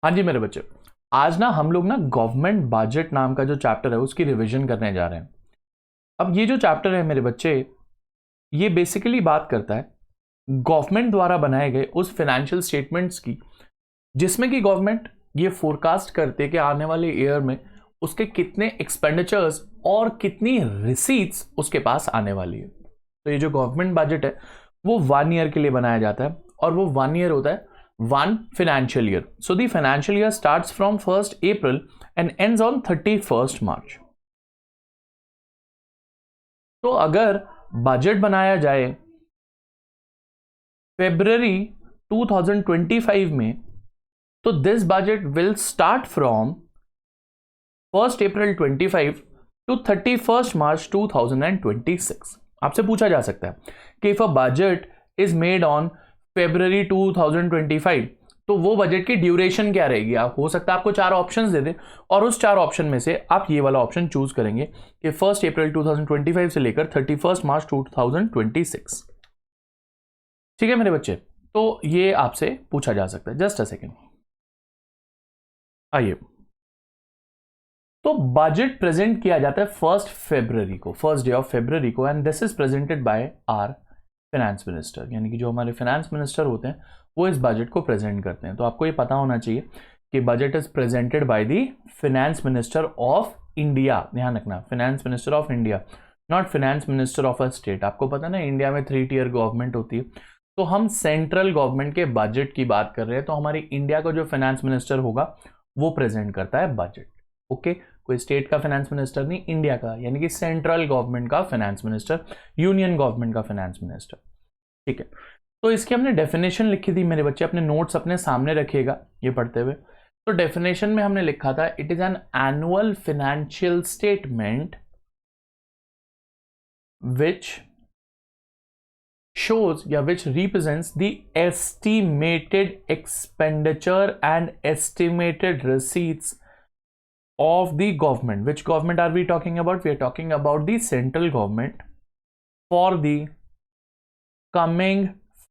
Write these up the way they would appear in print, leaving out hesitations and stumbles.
हाँ जी मेरे बच्चे, आज ना हम लोग ना गवर्नमेंट बजट नाम का जो चैप्टर है उसकी रिवीजन करने जा रहे हैं। अब ये जो चैप्टर है मेरे बच्चे, ये बेसिकली बात करता है गवर्नमेंट द्वारा बनाए गए उस फाइनेंशियल स्टेटमेंट्स की, जिसमें कि गवर्नमेंट ये फोरकास्ट करते हैं कि आने वाले ईयर में उसके कितने एक्सपेंडिचर्स और कितनी रिसीट्स उसके पास आने वाली है। तो ये जो गवर्नमेंट बजट है वो 1 ईयर के लिए बनाया जाता है और वो 1 ईयर होता है 1 financial year. So the financial year starts from 1st April and ends on 31st March. तो अगर बजट बनाया जाए February 2025 में, तो this budget will start from 1st April 25 टू 31st March 2026. आपसे पूछा जा सकता है कि if a budget is made on February 2025 तो वो बजट की ड्यूरेशन क्या रहेगी। आप हो सकता है आपको 4 ऑप्शंस दे दे और उस 4 ऑप्शन में से आप ये वाला ऑप्शन चूज करेंगे कि 1st April 2025 से लेकर 31st March 2026। ठीक है मेरे बच्चे, तो ये आपसे पूछा जा सकता है। जस्ट अ सेकेंड, आइए। तो बजट प्रेजेंट किया जाता है 1st February को, फर्स्ट डे ऑफ February को, and this is presented by our finance minister, यानी कि जो हमारे फाइनेंस मिनिस्टर होते हैं वो इस बजट को प्रेजेंट करते हैं। तो आपको ये पता होना चाहिए कि budget is presented by the finance minister of India. ध्यान रखना, finance minister of India, not finance minister of a state. आपको पता ना इंडिया में 3 टियर गवर्नमेंट होती है, तो हम सेंट्रल गवर्नमेंट के बजट की बात कर रहे हैं। तो हमारी इंडिया का जो फाइनेंस मिनिस्टर होगा वो प्रेजेंट करता है बजट। ओके, कोई स्टेट का फाइनेंस मिनिस्टर नहीं, इंडिया का, यानी कि सेंट्रल गवर्नमेंट का फाइनेंस मिनिस्टर, यूनियन गवर्नमेंट का फाइनेंस मिनिस्टर। ठीक है, तो इसकी हमने डेफिनेशन लिखी थी मेरे बच्चे, अपने नोट्स अपने सामने रखिएगा ये पढ़ते हुए। तो डेफिनेशन में हमने लिखा था it is an annual financial statement which shows which represents the estimated expenditure and estimated receipts of the government. Which government are we talking about? We are talking about the central government for the coming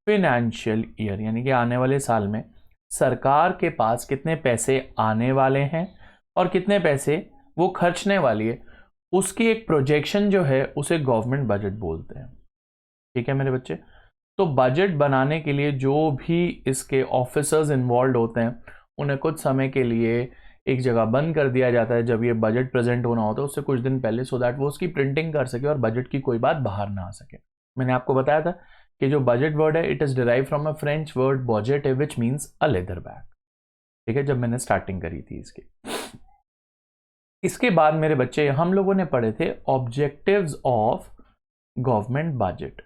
financial year, यानी कि आने वाले साल में सरकार के पास कितने पैसे आने वाले हैं और कितने पैसे वो खर्चने वाली है, उसकी एक प्रोजेक्शन जो है उसे गवर्नमेंट बजट बोलते हैं। ठीक है मेरे बच्चे, तो बजट बनाने के लिए जो भी इसके ऑफिसर्स इन्वॉल्व होते हैं उन्हें कुछ समय के लिए एक जगह बंद कर दिया जाता है जब ये बजट प्रेजेंट होना होता है उससे कुछ दिन पहले, सो दैट वो उसकी प्रिंटिंग कर सके और बजट की कोई बात बाहर ना आ सके। मैंने आपको बताया था कि जो बजट वर्ड है it is derive from a French word budget which means a leather bag. ठीक है, जब मैंने स्टार्टिंग करी थी इसके बाद मेरे बच्चे हम लोगों ने पढ़े थे objectives of government budget.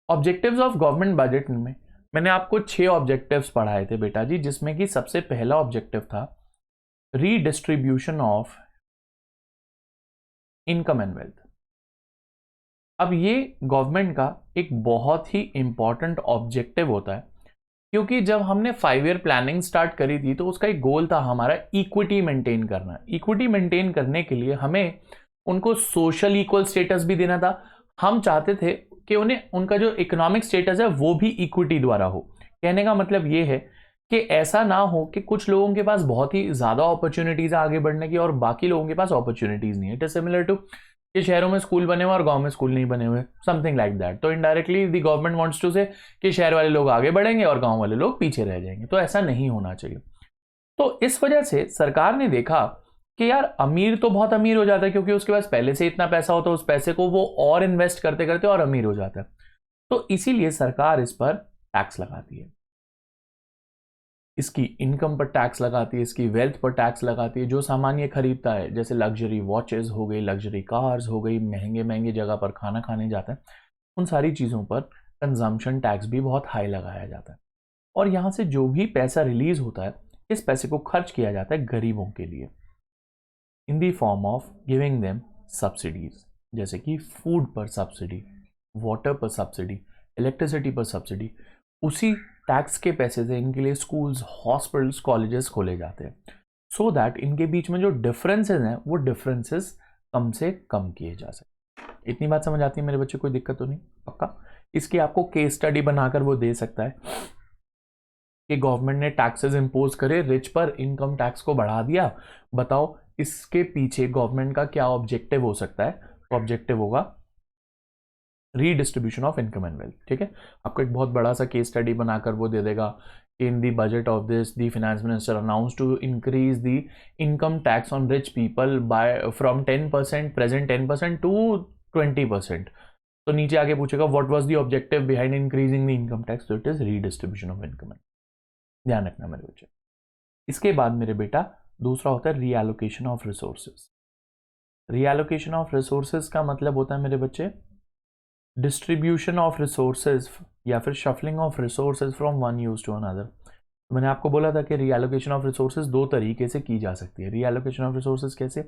Objectives of government budget में मैंने आपको 6 ऑब्जेक्टिव्स पढ़ाए थे बेटा जी, जिसमें कि सबसे पहला ऑब्जेक्टिव था redistribution of income and wealth. अब ये गवर्नमेंट का एक बहुत ही इंपॉर्टेंट ऑब्जेक्टिव होता है, क्योंकि जब हमने 5 ईयर प्लानिंग स्टार्ट करी थी तो उसका एक गोल था हमारा इक्विटी मेंटेन करना। इक्विटी मेंटेन करने के लिए हमें उनको सोशल इक्वल स्टेटस भी देना था। हम चाहते थे कि उन्हें उनका जो इकोनॉमिक स्टेटस है वो भी इक्विटी द्वारा हो। कहने का मतलब ये है कि ऐसा ना हो कि कुछ लोगों के पास बहुत ही ज्यादा अपॉर्चुनिटीज है आगे बढ़ने की और बाकी लोगों के पास अपॉर्चुनिटीज नहीं है। इट इज सिमिलर टू कि शहरों में स्कूल बने हुए और गांव में स्कूल नहीं बने हुए, समथिंग लाइक दैट। तो indirectly the government wants to say कि शहर वाले लोग आगे बढ़ेंगे और गांव वाले लोग पीछे रह जाएंगे। तो ऐसा नहीं होना चाहिए। तो इस वजह से सरकार ने देखा कि यार अमीर तो बहुत अमीर हो जाता है क्योंकि उसके पास पहले से इतना पैसा होता है, उस पैसे को वो और इन्वेस्ट करते करते और अमीर हो जाता है। तो इसीलिए सरकार इस पर टैक्स लगाती है, इसकी इनकम पर टैक्स लगाती है, इसकी वेल्थ पर टैक्स लगाती है। जो सामान ये खरीदता है, जैसे लग्जरी वॉचेस हो गई, लग्जरी कार्स हो गई, महंगे महंगे जगह पर खाना खाने जाता है, उन सारी चीज़ों पर कंजम्पशन टैक्स भी बहुत हाई लगाया जाता है। और यहाँ से जो भी पैसा रिलीज होता है इस पैसे को खर्च किया जाता है गरीबों के लिए in the form of giving them subsidies, जैसे कि फूड पर सब्सिडी, वाटर पर सब्सिडी, इलेक्ट्रिसिटी पर सब्सिडी। उसी टैक्स के पैसे से इनके लिए स्कूल्स, हॉस्पिटल्स, कॉलेजेस खोले जाते हैं, सो दैट इनके बीच में जो डिफरेंसेस हैं वो डिफरेंसेस कम से कम किए जा सके। इतनी बात समझ आती है मेरे बच्चे? कोई दिक्कत तो नहीं? पक्का? इसकी आपको केस स्टडी बनाकर वो दे सकता है। कि गवर्नमेंट ने टैक्सेस इंपोज करे रिच पर, इनकम टैक्स को बढ़ा दिया। बताओ इसके पीछे गवर्नमेंट का क्या ऑब्जेक्टिव हो सकता है? तो ऑब्जेक्टिव होगा redistribution of income and wealth. ठीक है, आपको एक बहुत बड़ा सा केस स्टडी बनाकर वो दे देगा। In the budget of this the finance minister announce to increase the income tax on rich people by from 10%, present 10% to 20%। तो नीचे आगे पूछेगा what was the objective behind increasing the income tax, तो it is redistribution of income. ध्यान रखना मेरे बच्चे। इसके बाद मेरे बेटा दूसरा होता है reallocation of resources. Reallocation of resources का मतलब होता है मेरे बच्चे डिस्ट्रीब्यूशन ऑफ रिसोर्सेज या फिर shuffling of resources from one use to another. मैंने आपको बोला था कि रीएलोकेशन ऑफ रिसोर्सेज दो तरीके से की जा सकती है। रीएलोकेशन ऑफ रिसोर्सेज कैसे?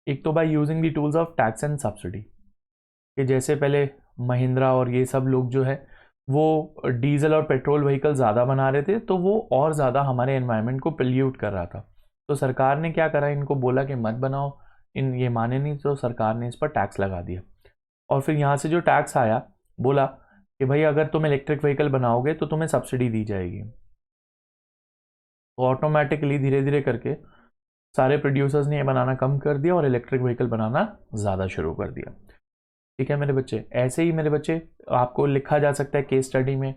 एक तो by using the tools of tax and subsidy, कि जैसे पहले महिंद्रा और ये सब लोग जो है वो डीजल और पेट्रोल व्हीकल ज़्यादा बना रहे थे, तो वो और ज़्यादा हमारे एनवायरनमेंट को पोल्यूट कर रहा था। तो सरकार ने क्या करा, इनको बोला कि मत बनाओ, ये माने नहीं, तो सरकार ने इस पर टैक्स लगा दिया। और फिर यहाँ से जो टैक्स आया, बोला कि भाई अगर तुम इलेक्ट्रिक व्हीकल बनाओगे तो तुम्हें सब्सिडी दी जाएगी। तो ऑटोमेटिकली धीरे धीरे करके सारे प्रोड्यूसर्स ने ये बनाना कम कर दिया और इलेक्ट्रिक व्हीकल बनाना ज़्यादा शुरू कर दिया। ठीक है मेरे बच्चे, ऐसे ही मेरे बच्चे आपको लिखा जा सकता है केस स्टडी में।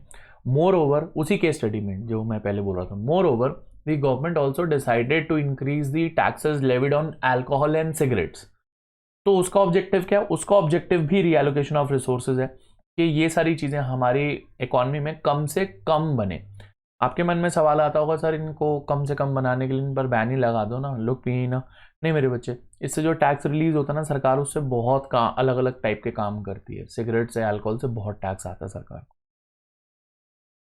मोर ओवर, उसी केस स्टडी में जो मैं पहले बोल रहा था, moreover the government also decided to increase the taxes levied on alcohol and cigarettes. तो उसका ऑब्जेक्टिव क्या है? उसका ऑब्जेक्टिव भी रीएलोकेशन ऑफ रिसोर्सेज है, कि ये सारी चीज़ें हमारी इकोनॉमी में कम से कम बने। आपके मन में सवाल आता होगा सर इनको कम से कम बनाने के लिए इन पर बैन ही लगा दो ना, लोग पिए ना। नहीं मेरे बच्चे, इससे जो टैक्स रिलीज होता है ना, सरकार उससे बहुत अलग अलग टाइप के काम करती है। सिगरेट से, अल्कोहल से बहुत टैक्स आता है सरकार को।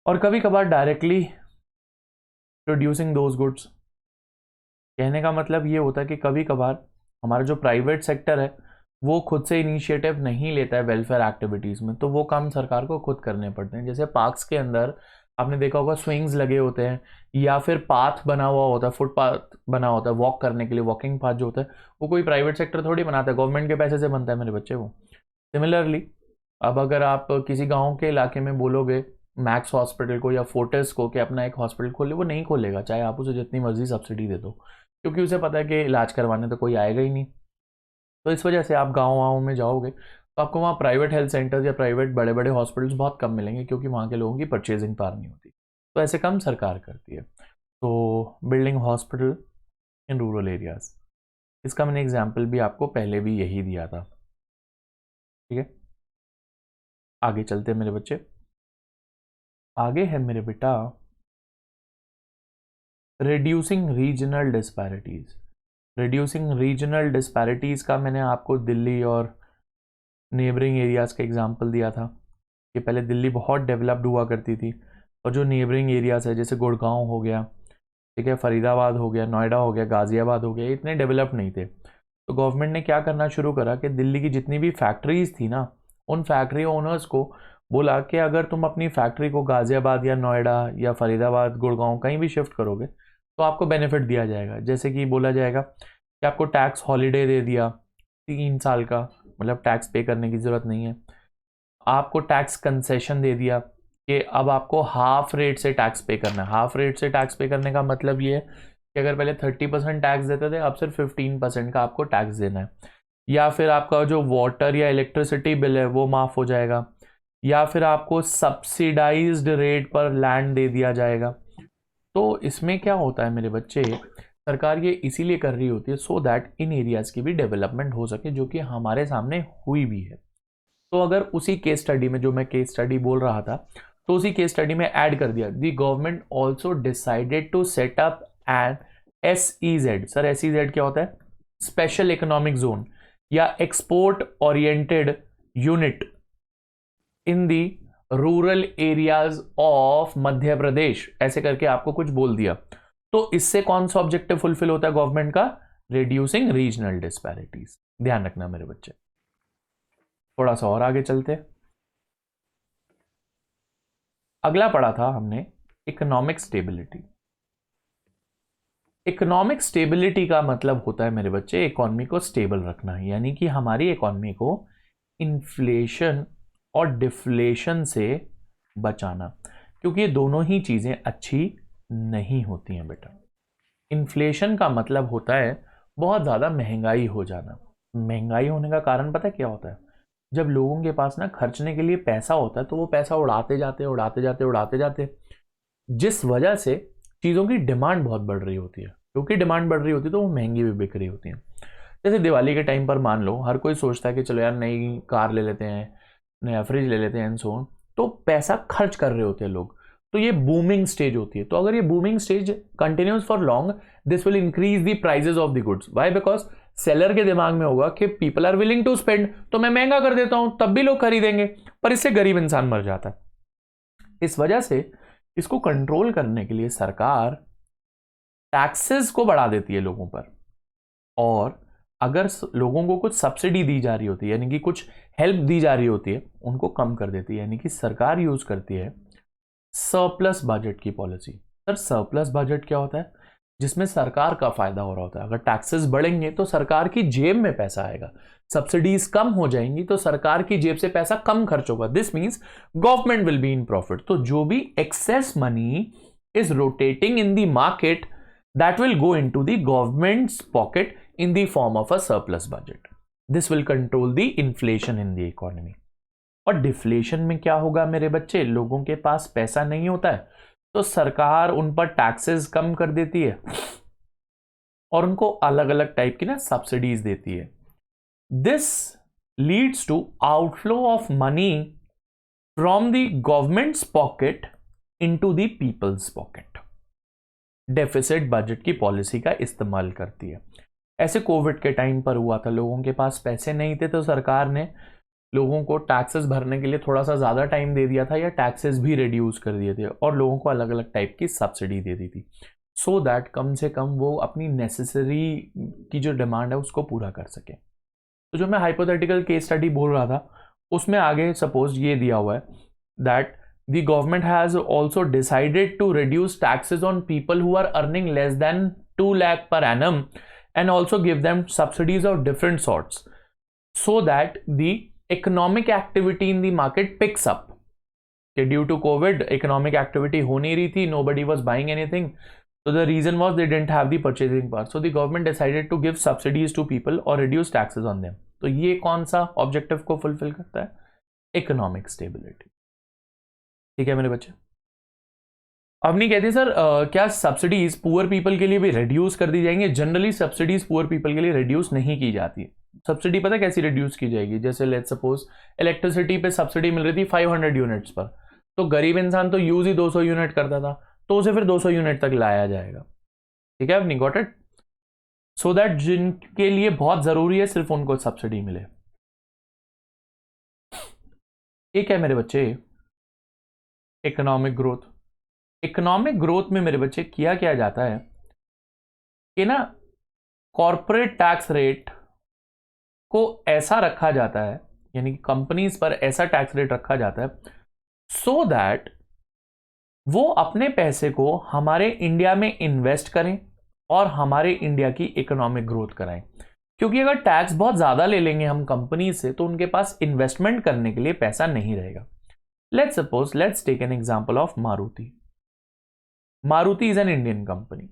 और कभी कभार डायरेक्टली प्रोड्यूसिंग दोज गुड्स, कहने का मतलब ये होता है कि कभी कभार हमारा जो प्राइवेट सेक्टर है वो खुद से इनिशिएटिव नहीं लेता है वेलफेयर एक्टिविटीज़ में, तो वो काम सरकार को खुद करने पड़ते हैं। जैसे पार्क्स के अंदर आपने देखा होगा स्विंग्स लगे होते हैं, या फिर पाथ बना हुआ होता है, फुटपाथ बना होता है वॉक करने के लिए, वॉकिंग पाथ जो होता है वो कोई प्राइवेट सेक्टर थोड़ी बनाता है, गवर्नमेंट के पैसे से बनता है मेरे बच्चे वो। सिमिलरली अब अगर आप किसी गाँव के इलाके में बोलोगे मैक्स हॉस्पिटल को या फोर्टिस को कि अपना एक हॉस्पिटल खोले, वो नहीं खोलेगा, चाहे आप उसे जितनी मर्जी सब्सिडी दे दो, क्योंकि उसे पता है कि इलाज करवाने तो कोई आएगा ही नहीं। तो इस वजह से आप गाँव में जाओगे तो आपको वहाँ प्राइवेट हेल्थ सेंटर्स या प्राइवेट बड़े बड़े हॉस्पिटल्स बहुत कम मिलेंगे, क्योंकि वहाँ के लोगों की परचेजिंग पावर नहीं होती। तो ऐसे कम सरकार करती है। तो building hospital in rural areas, इसका मैंने एग्जाम्पल भी आपको पहले भी यही दिया था। ठीक है, आगे चलते हैं मेरे बच्चे। आगे है मेरे बेटा reducing regional disparities. Reducing regional disparities का मैंने आपको दिल्ली और नेबरिंग एरियाज का एग्जांपल दिया था कि पहले दिल्ली बहुत डेवलप्ड हुआ करती थी, और जो नेबरिंग एरियाज है जैसे गुड़गांव हो गया, ठीक है, फरीदाबाद हो गया, नोएडा हो गया, गाजियाबाद हो गया, इतने डेवलप नहीं थे। तो गवर्नमेंट ने क्या करना शुरू करा कि दिल्ली की जितनी भी फैक्ट्रीज थी ना, उन फैक्ट्री ओनर्स को बोला कि अगर तुम अपनी फैक्ट्री को गाजियाबाद या नोएडा या फरीदाबाद, गुड़गांव कहीं भी शिफ्ट करोगे तो आपको बेनिफिट दिया जाएगा। जैसे कि बोला जाएगा कि आपको टैक्स हॉलीडे दे दिया 3 साल का, मतलब टैक्स पे करने की ज़रूरत नहीं है। आपको टैक्स कंसेशन दे दिया कि अब आपको हाफ रेट से टैक्स पे करना है। हाफ रेट से टैक्स पे करने का मतलब ये है कि अगर पहले 30% टैक्स देते थे, अब सिर्फ 15% का आपको टैक्स देना है। या फिर आपका जो वाटर या इलेक्ट्रिसिटी बिल है वो माफ़ हो जाएगा, या फिर आपको सब्सिडाइज्ड रेट पर लैंड दे दिया जाएगा। तो इसमें क्या होता है मेरे बच्चे, सरकार ये इसीलिए कर रही होती है सो दैट इन एरियाज़ की भी डेवलपमेंट हो सके, जो कि हमारे सामने हुई भी है। तो अगर उसी केस स्टडी में, जो मैं केस स्टडी बोल रहा था, तो उसी केस स्टडी में ऐड कर दिया the government also decided to set up an SEZ। Sir SEZ क्या होता है? स्पेशल इकोनॉमिक जोन या export oriented unit in the rural areas of Madhya Pradesh, ऐसे करके आपको कुछ बोल दिया। तो इससे कौन सा ऑब्जेक्टिव फुलफिल होता है गवर्नमेंट का? Reducing regional disparities. ध्यान रखना मेरे बच्चे। थोड़ा सा और आगे चलते, अगला पढ़ा था हमने इकोनॉमिक स्टेबिलिटी। इकोनॉमिक स्टेबिलिटी का मतलब होता है मेरे बच्चे इकोनॉमी को स्टेबल रखना, यानी कि हमारी इकोनॉमी को इन्फ्लेशन और डिफ्लेशन से बचाना, क्योंकि ये दोनों ही चीजें अच्छी नहीं होती हैं बेटा। इन्फ्लेशन का मतलब होता है बहुत ज़्यादा महंगाई हो जाना। महंगाई होने का कारण पता है क्या होता है? जब लोगों के पास ना खर्चने के लिए पैसा होता है तो वो पैसा उड़ाते जाते उड़ाते जाते उड़ाते जाते, जिस वजह से चीज़ों की डिमांड बहुत बढ़ रही होती है। क्योंकि डिमांड बढ़ रही होती है तो वो महंगी भी बिक रही होती हैं। जैसे दिवाली के टाइम पर मान लो हर कोई सोचता है कि चलो यार नई कार ले लेते हैं, नया फ्रिज ले लेते हैं एंड सो ऑन, तो पैसा खर्च कर रहे होते हैं लोग। तो ये बूमिंग स्टेज होती है। तो अगर ये booming stage continues for long, this will increase the prices of the goods. Why? Because seller के दिमाग में होगा कि people are willing to spend, तो मैं महंगा कर देता हूं तब भी लोग खरीदेंगे, पर इससे गरीब इंसान मर जाता है। इस वजह से इसको कंट्रोल करने के लिए सरकार टैक्सेस को बढ़ा देती है लोगों पर, और अगर लोगों को कुछ सब्सिडी दी जा रही होती है, यानी कि कुछ हेल्प दी जा रही होती है, उनको कम कर देती है। यानी कि सरकार यूज करती है सरप्लस बजट की पॉलिसी। सर सरप्लस बजट क्या होता है? जिसमें सरकार का फायदा हो रहा होता है। अगर टैक्सेस बढ़ेंगे तो सरकार की जेब में पैसा आएगा, सब्सिडीज कम हो जाएंगी तो सरकार की जेब से पैसा कम खर्च होगा। This means government will be in profit. तो जो भी excess money is rotating in the market, that will go into the government's pocket in the form of a surplus budget. This will control the inflation in the economy. और deflation में क्या होगा मेरे बच्चे? लोगों के पास पैसा नहीं होता है तो सरकार उन पर टैक्सेस कम कर देती है और उनको अलग अलग टाइप की ना सब्सिडीज देती है। This leads to outflow of money from the government's pocket into the people's pocket. Deficit budget की पॉलिसी का इस्तेमाल करती है। ऐसे कोविड के टाइम पर हुआ था, लोगों के पास पैसे नहीं थे तो सरकार ने लोगों को टैक्सेस भरने के लिए थोड़ा सा ज़्यादा टाइम दे दिया था या टैक्सेस भी रिड्यूस कर दिए थे और लोगों को अलग अलग टाइप की सब्सिडी दे दी थी, सो दैट कम से कम वो अपनी नेसेसरी की जो डिमांड है उसको पूरा कर सके। तो जो मैं हाइपोथेटिकल केस स्टडी बोल रहा था उसमें आगे सपोज ये दिया हुआ है that the government has also decided to reduce taxes on people who are earning less than 2 lakh per annum and also give them subsidies of different sorts so that the economic activity in the market picks up. Due to COVID, economic activity हो नहीं रही थी, nobody was buying anything, so the reason was they didn't have the purchasing power, so the government decided to give subsidies to people or reduce taxes on them. तो ये कौन सा objective को fulfil करता है? Economic stability. ठीक है मेरे बच्चे। अब नहीं कहते सर क्या सब्सिडीज पुअर पीपल के लिए भी रिड्यूस कर दी जाएंगे? जनरली सब्सिडीज पुअर पीपल के लिए रिड्यूस नहीं की जाती। सब्सिडी पता कैसी रिड्यूस की जाएगी? जैसे लेट्स सपोज इलेक्ट्रिसिटी पे सब्सिडी मिल रही थी 500 यूनिट्स पर, तो गरीब इंसान तो यूज ही 200 यूनिट करता था, तो उसे फिर 200 यूनिट तक लाया जाएगा। ठीक है, नहीं गॉट इट? सो दैट जिनके लिए बहुत जरूरी है सिर्फ उनको सब्सिडी मिले। एक है मेरे बच्चे इकोनॉमिक ग्रोथ। इकोनॉमिक ग्रोथ में मेरे बच्चे किया क्या जाता है कि ना कॉर्पोरेट टैक्स रेट को ऐसा रखा जाता है, यानी कि कंपनीज पर ऐसा टैक्स रेट रखा जाता है सो दैट वो अपने पैसे को हमारे इंडिया में इन्वेस्ट करें और हमारे इंडिया की इकोनॉमिक ग्रोथ कराएं। क्योंकि अगर टैक्स बहुत ज्यादा ले लेंगे हम कंपनी से तो उनके पास इन्वेस्टमेंट करने के लिए पैसा नहीं रहेगा। let's take an example of Maruti. Maruti is an Indian company.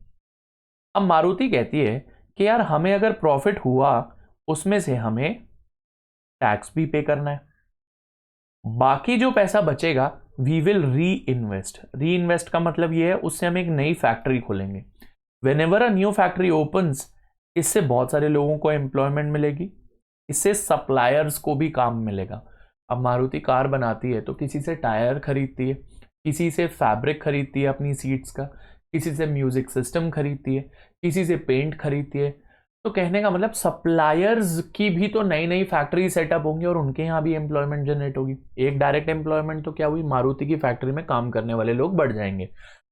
अब मारुति कहती है कि यार हमें अगर प्रॉफिट हुआ उसमें से हमें टैक्स भी पे करना है, बाकी जो पैसा बचेगा वी विल री इन्वेस्ट का मतलब ये है उससे हम एक नई फैक्ट्री खोलेंगे। Whenever a new factory opens, इससे बहुत सारे लोगों को एम्प्लॉयमेंट मिलेगी, इससे सप्लायर्स को भी काम मिलेगा। अब मारुति कार बनाती है तो किसी से टायर खरीदती है, किसी से फैब्रिक खरीदती है अपनी सीट्स का, किसी से म्यूजिक सिस्टम खरीदती है, किसी से पेंट खरीदती है। तो कहने का मतलब सप्लायर्स की भी तो नई नई फैक्ट्री सेटअप होंगी और उनके यहाँ भी एम्प्लॉयमेंट जनरेट होगी। एक डायरेक्ट एम्प्लॉयमेंट तो क्या हुई, मारुति की फैक्ट्री में काम करने वाले लोग बढ़ जाएंगे,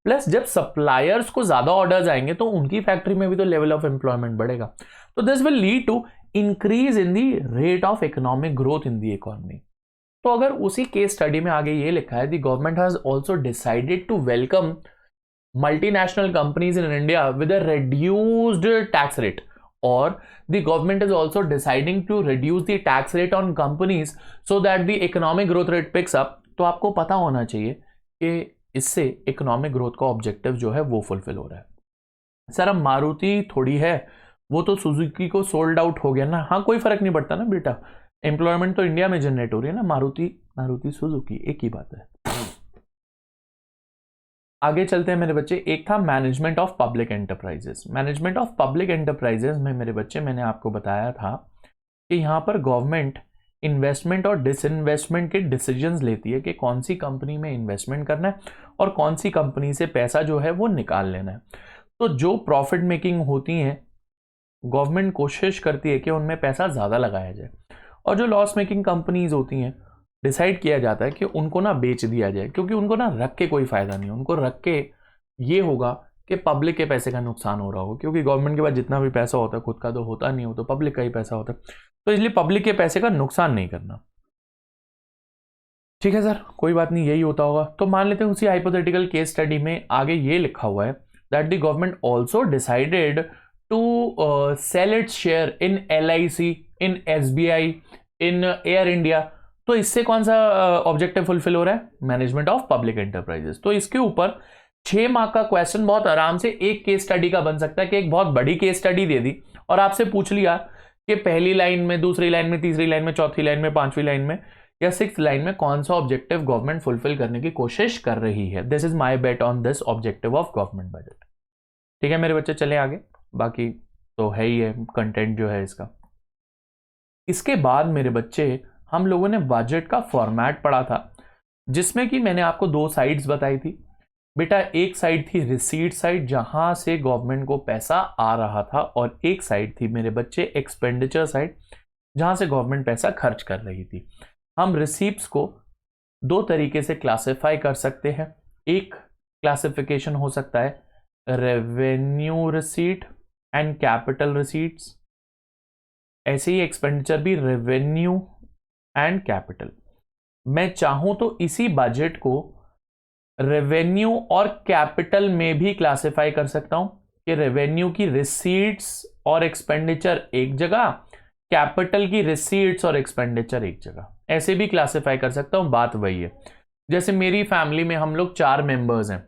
प्लस जब सप्लायर्स को ज्यादा ऑर्डर्स आएंगे तो उनकी फैक्ट्री में भी तो लेवल ऑफ एम्प्लॉयमेंट बढ़ेगा। तो this will lead to increase in the rate of economic growth in the economy. तो अगर उसी केस स्टडी में आगे ये लिखा है the government has also decided to welcome multinational companies in India with a reduced tax rate, और the government is also deciding to reduce the tax rate on companies so that the economic growth rate picks up। तो आपको पता होना चाहिए कि इससे economic growth का objective जो है वो फुलफिल हो रहा है। सर अब मारुति थोड़ी है, वो तो सुजुकी को सोल्ड आउट हो गया ना। हाँ कोई फर्क नहीं पड़ता ना बेटा, एम्प्लॉयमेंट तो इंडिया में जनरेट हो रही है ना, मारुति सुजुकी एक ही बात है। आगे चलते हैं मेरे बच्चे। एक था management of public enterprises. Management of public enterprises में मेरे बच्चे मैंने आपको बताया था कि यहाँ पर गवर्नमेंट इन्वेस्टमेंट और डिसइन्वेस्टमेंट के डिसीजंस लेती है कि कौन सी कंपनी में इन्वेस्टमेंट करना है और कौन सी कंपनी से पैसा जो है वो निकाल लेना है। तो जो प्रॉफिट मेकिंग होती हैं गवर्नमेंट कोशिश करती है कि उनमें पैसा ज़्यादा लगाया जाए, और जो लॉस मेकिंग कंपनीज होती हैं डिसाइड किया जाता है कि उनको ना बेच दिया जाए, क्योंकि उनको ना रख के कोई फ़ायदा नहीं है। उनको रख के ये होगा कि पब्लिक के पैसे का नुकसान हो रहा हो, क्योंकि गवर्नमेंट के पास जितना भी पैसा होता है खुद का तो होता नहीं हो, तो पब्लिक का ही पैसा होता है, तो इसलिए पब्लिक के पैसे का नुकसान नहीं करना। ठीक है सर, कोई बात नहीं, यही होता होगा। तो मान लेते हैं उसी हाइपोथेटिकल केस स्टडी में आगे ये लिखा हुआ है that the government also decided to sell its share in LIC, in SBI, in air India. तो इससे कौन सा ऑब्जेक्टिव फुलफिल हो रहा है? Management of public enterprises. तो इसके ऊपर 6 मार्क का क्वेश्चन बहुत आराम से एक केस स्टडी का बन सकता है कि एक बहुत बड़ी केस स्टडी दे दी और आपसे पूछ लिया कि पहली लाइन में, दूसरी लाइन में, तीसरी लाइन में, चौथी लाइन में, पांचवी लाइन में या 6th लाइन में कौन सा ऑब्जेक्टिव गवर्नमेंट फुलफिल करने की कोशिश कर रही है। This is my bet on this objective of government budget. ठीक है मेरे बच्चे, चले आगे। बाकी तो है ही है कंटेंट जो है इसका। इसके बाद मेरे बच्चे हम लोगों ने बजट का फॉर्मेट पढ़ा था, जिसमें कि मैंने आपको 2 साइड्स बताई थी बेटा। एक साइड थी रिसीट साइड, जहां से गवर्नमेंट को पैसा आ रहा था, और एक साइड थी मेरे बच्चे एक्सपेंडिचर साइड, जहां से गवर्नमेंट पैसा खर्च कर रही थी। हम रिसीप्ट्स को 2 तरीके से क्लासिफाई कर सकते हैं। एक क्लासिफिकेशन हो सकता है revenue receipt and capital receipts, ऐसे ही एक्सपेंडिचर भी रेवेन्यू एंड कैपिटल। मैं चाहूं तो इसी बजट को रेवेन्यू और कैपिटल में भी क्लासिफाई कर सकता हूं कि रेवेन्यू की रिसीट्स और एक्सपेंडिचर एक जगह, कैपिटल की रिसीट्स और एक्सपेंडिचर एक जगह, ऐसे भी क्लासिफाई कर सकता हूं। बात वही है, जैसे मेरी फैमिली में हम लोग 4 मेंबर्स हैं,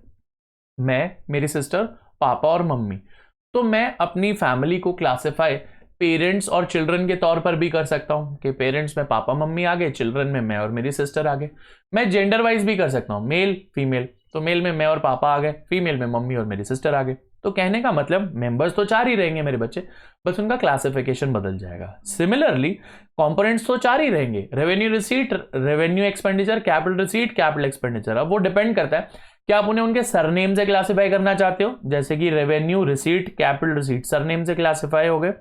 मैं, मेरी सिस्टर, पापा और मम्मी। तो मैं अपनी फैमिली को क्लासिफाई पेरेंट्स और चिल्ड्रन के तौर पर भी कर सकता हूं कि पेरेंट्स में पापा मम्मी आ गए, चिल्ड्रन में मैं और मेरी सिस्टर आ गए। मैं जेंडर वाइज भी कर सकता हूं, मेल फीमेल, तो मेल में मैं और पापा आ गए, फीमेल में मम्मी और मेरी सिस्टर आ गए। तो कहने का मतलब मेंबर्स तो 4 ही रहेंगे मेरे बच्चे, बस उनका क्लासिफिकेशन बदल जाएगा। सिमिलरली कंपोनेंट्स तो 4 ही रहेंगे, revenue receipt, revenue expenditure, capital receipt, capital expenditure. अब वो डिपेंड करता है कि आप उन्हें उनके सरनेम से क्लासिफाई करना चाहते हो, जैसे कि revenue receipt, capital receipt surname से क्लासिफाई हो गए,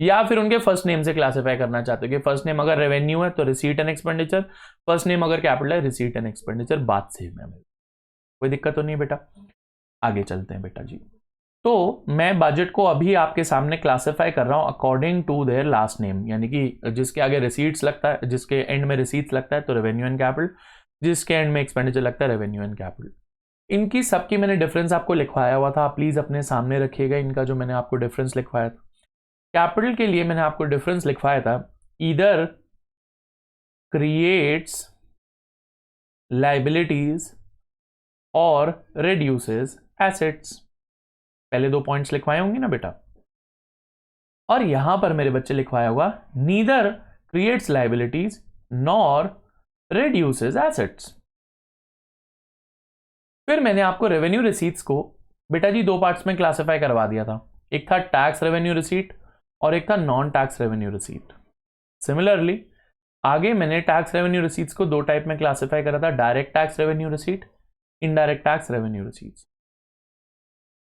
या फिर उनके फर्स्ट नेम से क्लासिफाई करना चाहते हो कि फर्स्ट नेम अगर रेवेन्यू है तो receipt and expenditure, first name अगर कैपिटल है रिसीट एंड एक्सपेंडिचर। बात सेम है, कोई दिक्कत तो नहीं बेटा। आगे चलते हैं बेटा जी। तो मैं बजट को अभी आपके सामने क्लासिफाई कर रहा हूं according to their last name, यानी कि जिसके आगे रिसीट्स लगता है, जिसके एंड में रिसीट्स लगता है तो रेवेन्यू एंड कैपिटल, जिसके एंड में एक्सपेंडिचर लगता है रेवेन्यू एंड कैपिटल। इनकी सबकी मैंने डिफरेंस आपको लिखवाया हुआ था, प्लीज अपने सामने रखिएगा इनका जो मैंने आपको डिफरेंस लिखवाया था। कैपिटल के लिए मैंने आपको डिफरेंस लिखवाया था, ईदर क्रिएट्स लाइबिलिटीज और रिड्यूसेस एसेट्स। पहले 2 पॉइंट्स लिखवाए होंगे ना बेटा। और यहां पर मेरे बच्चे लिखवाया हुआ neither creates liabilities nor reduces assets. फिर मैंने आपको रेवेन्यू रिसीट्स को बेटा जी 2 पार्ट्स में क्लासिफाई करवा दिया था, एक था टैक्स रेवेन्यू रिसीट और एक था non tax revenue receipt. Similarly आगे मैंने टैक्स रेवेन्यू रिसीट्स को 2 टाइप में क्लासिफाई करा था, direct tax revenue receipt, indirect tax revenue receipts.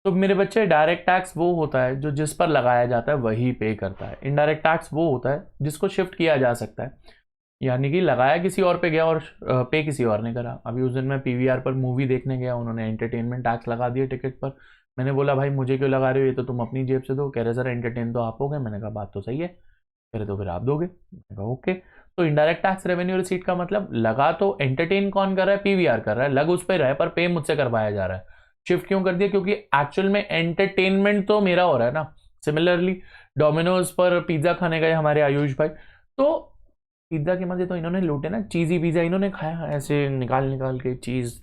तो मेरे बच्चे डायरेक्ट टैक्स वो होता है जो जिस पर लगाया जाता है वही पे करता है, इनडायरेक्ट टैक्स वो होता है जिसको शिफ्ट किया जा सकता है, यानी कि लगाया किसी और पे गया और पे किसी और ने करा। अभी उस दिन मैं PVR पर मूवी देखने गया, उन्होंने एंटरटेनमेंट टैक्स लगा दिया टिकट पर। मैंने बोला भाई मुझे क्यों लगा रहे हो, ये तो तुम अपनी जेब से दो। कह रहे सर एंटरटेन तो आप हो गए। मैंने कहा बात तो सही है। कह रहे तो फिर आप दोगे। मैंने कहा ओके। तो इनडायरेक्ट टैक्स रेवेन्यू रिसीट का मतलब लगा तो एंटरटेन कौन कर रहा है, PVR कर रहा है, लग उस पर रहा है पर पे मुझसे करवाया जा रहा है। शिफ्ट क्यों कर दिया, क्योंकि एक्चुअल में एंटरटेनमेंट तो मेरा हो रहा है ना। सिमिलरली डोमिनोज पर पिज्जा खाने गए हमारे आयुष भाई, तो पिज्जा के मजे तो इन्होंने लूटे ना, चीजी पिज्जा इन्होंने खाया ऐसे निकाल निकाल के चीज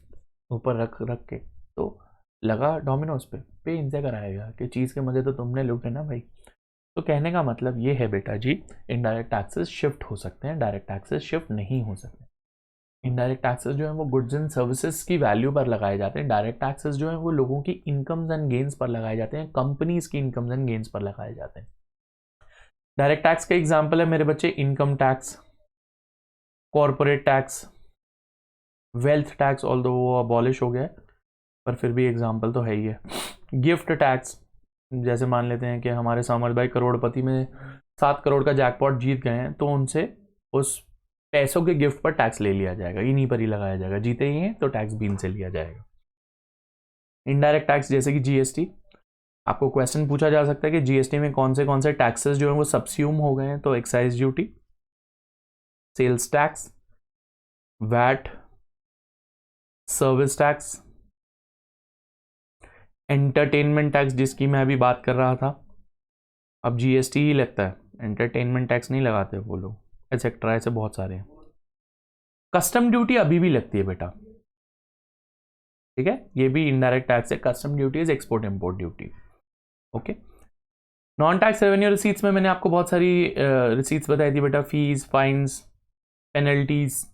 ऊपर रख रख के, तो लगा डोमिनोज पे इनसे कराएगा कि चीज़ के मज़े तो तुमने लूटे ना भाई। तो कहने का मतलब ये है बेटा जी, इनडायरेक्ट टैक्सेस शिफ्ट हो सकते हैं, डायरेक्ट टैक्सेस शिफ्ट नहीं हो सकते। इनडायरेक्ट टैक्सेस जो है वो गुड्स एंड सर्विसेज की वैल्यू पर लगाए जाते हैं, डायरेक्ट टैक्सेस जो है वो लोगों की इनकम्स एंड गेन्स पर लगाए जाते हैं, कंपनीज की इनकम्स एंड गेन्स पर लगाए जाते हैं। डायरेक्ट टैक्स का एग्जाम्पल है मेरे बच्चे income tax, corporate tax, wealth tax, although वो अबॉलिश हो गया है पर फिर भी एग्जाम्पल तो है ही है। गिफ्ट टैक्स, जैसे मान लेते हैं कि हमारे सामर्थ भाई करोड़पति में 7 करोड़ का जैकपॉट जीत गए हैं, तो उनसे उस पैसों के गिफ्ट पर टैक्स ले लिया जाएगा, इन्हीं पर ही लगाया जाएगा, जीते ही हैं तो टैक्स भी इनसे लिया जाएगा। इनडायरेक्ट टैक्स जैसे कि जीएसटी, आपको क्वेश्चन पूछा जा सकता है कि जीएसटी में कौन से टैक्सेस जो हैं वो सब्स्यूम हो गए हैं, तो excise duty, sales tax, VAT, service tax, entertainment tax जिसकी मैं अभी बात कर रहा था, अब जीएसटी ही लगता है, एंटरटेनमेंट टैक्स नहीं लगाते वो लोग, एक्सेट्रा, ऐसे बहुत सारे हैं। कस्टम ड्यूटी अभी भी लगती है बेटा, ठीक है, ये भी इनडायरेक्ट टैक्स है। Custom duty is export import duty. Okay, non tax revenue receipts में मैंने आपको बहुत सारी रिसीट्स बताई थी बेटा, फीस, फाइन्स, पेनल्टीज।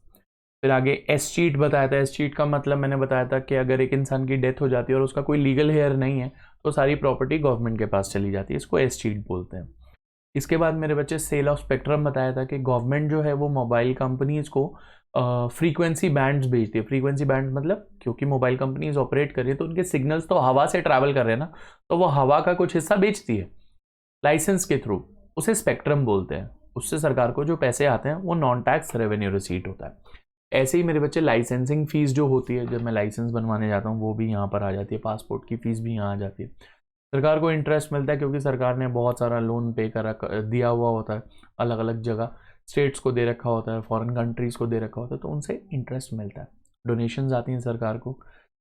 फिर आगे एस शीट बताया था, एस शीट का मतलब मैंने बताया था कि अगर एक इंसान की डेथ हो जाती है और उसका कोई लीगल हेयर नहीं है तो सारी प्रॉपर्टी गवर्नमेंट के पास चली जाती है, इसको एस शीट बोलते हैं। इसके बाद मेरे बच्चे सेल ऑफ स्पेक्ट्रम बताया था कि गवर्नमेंट जो है वो मोबाइल कंपनीज को फ्रीक्वेंसी बैंड्स भेजती है। फ्रीक्वेंसी बैंड मतलब क्योंकि मोबाइल कंपनीज ऑपरेट कर रही है तो उनके सिग्नल्स तो हवा से ट्रैवल कर रहे हैं ना, तो वो हवा का कुछ हिस्सा बेचती है लाइसेंस के थ्रू, उसे स्पेक्ट्रम बोलते हैं। उससे सरकार को जो पैसे आते हैं वो नॉन टैक्स रेवेन्यू रिसीट होता है। ऐसे ही मेरे बच्चे लाइसेंसिंग फीस जो होती है, जब मैं लाइसेंस बनवाने जाता हूँ वो भी यहाँ पर आ जाती है, पासपोर्ट की फीस भी यहाँ आ जाती है। सरकार को इंटरेस्ट मिलता है क्योंकि सरकार ने बहुत सारा लोन पे कर दिया हुआ होता है, अलग अलग जगह स्टेट्स को दे रखा होता है, फॉरेन कंट्रीज़ को दे रखा होता है, तो उनसे इंटरेस्ट मिलता है, डोनेशंस आती हैं सरकार को।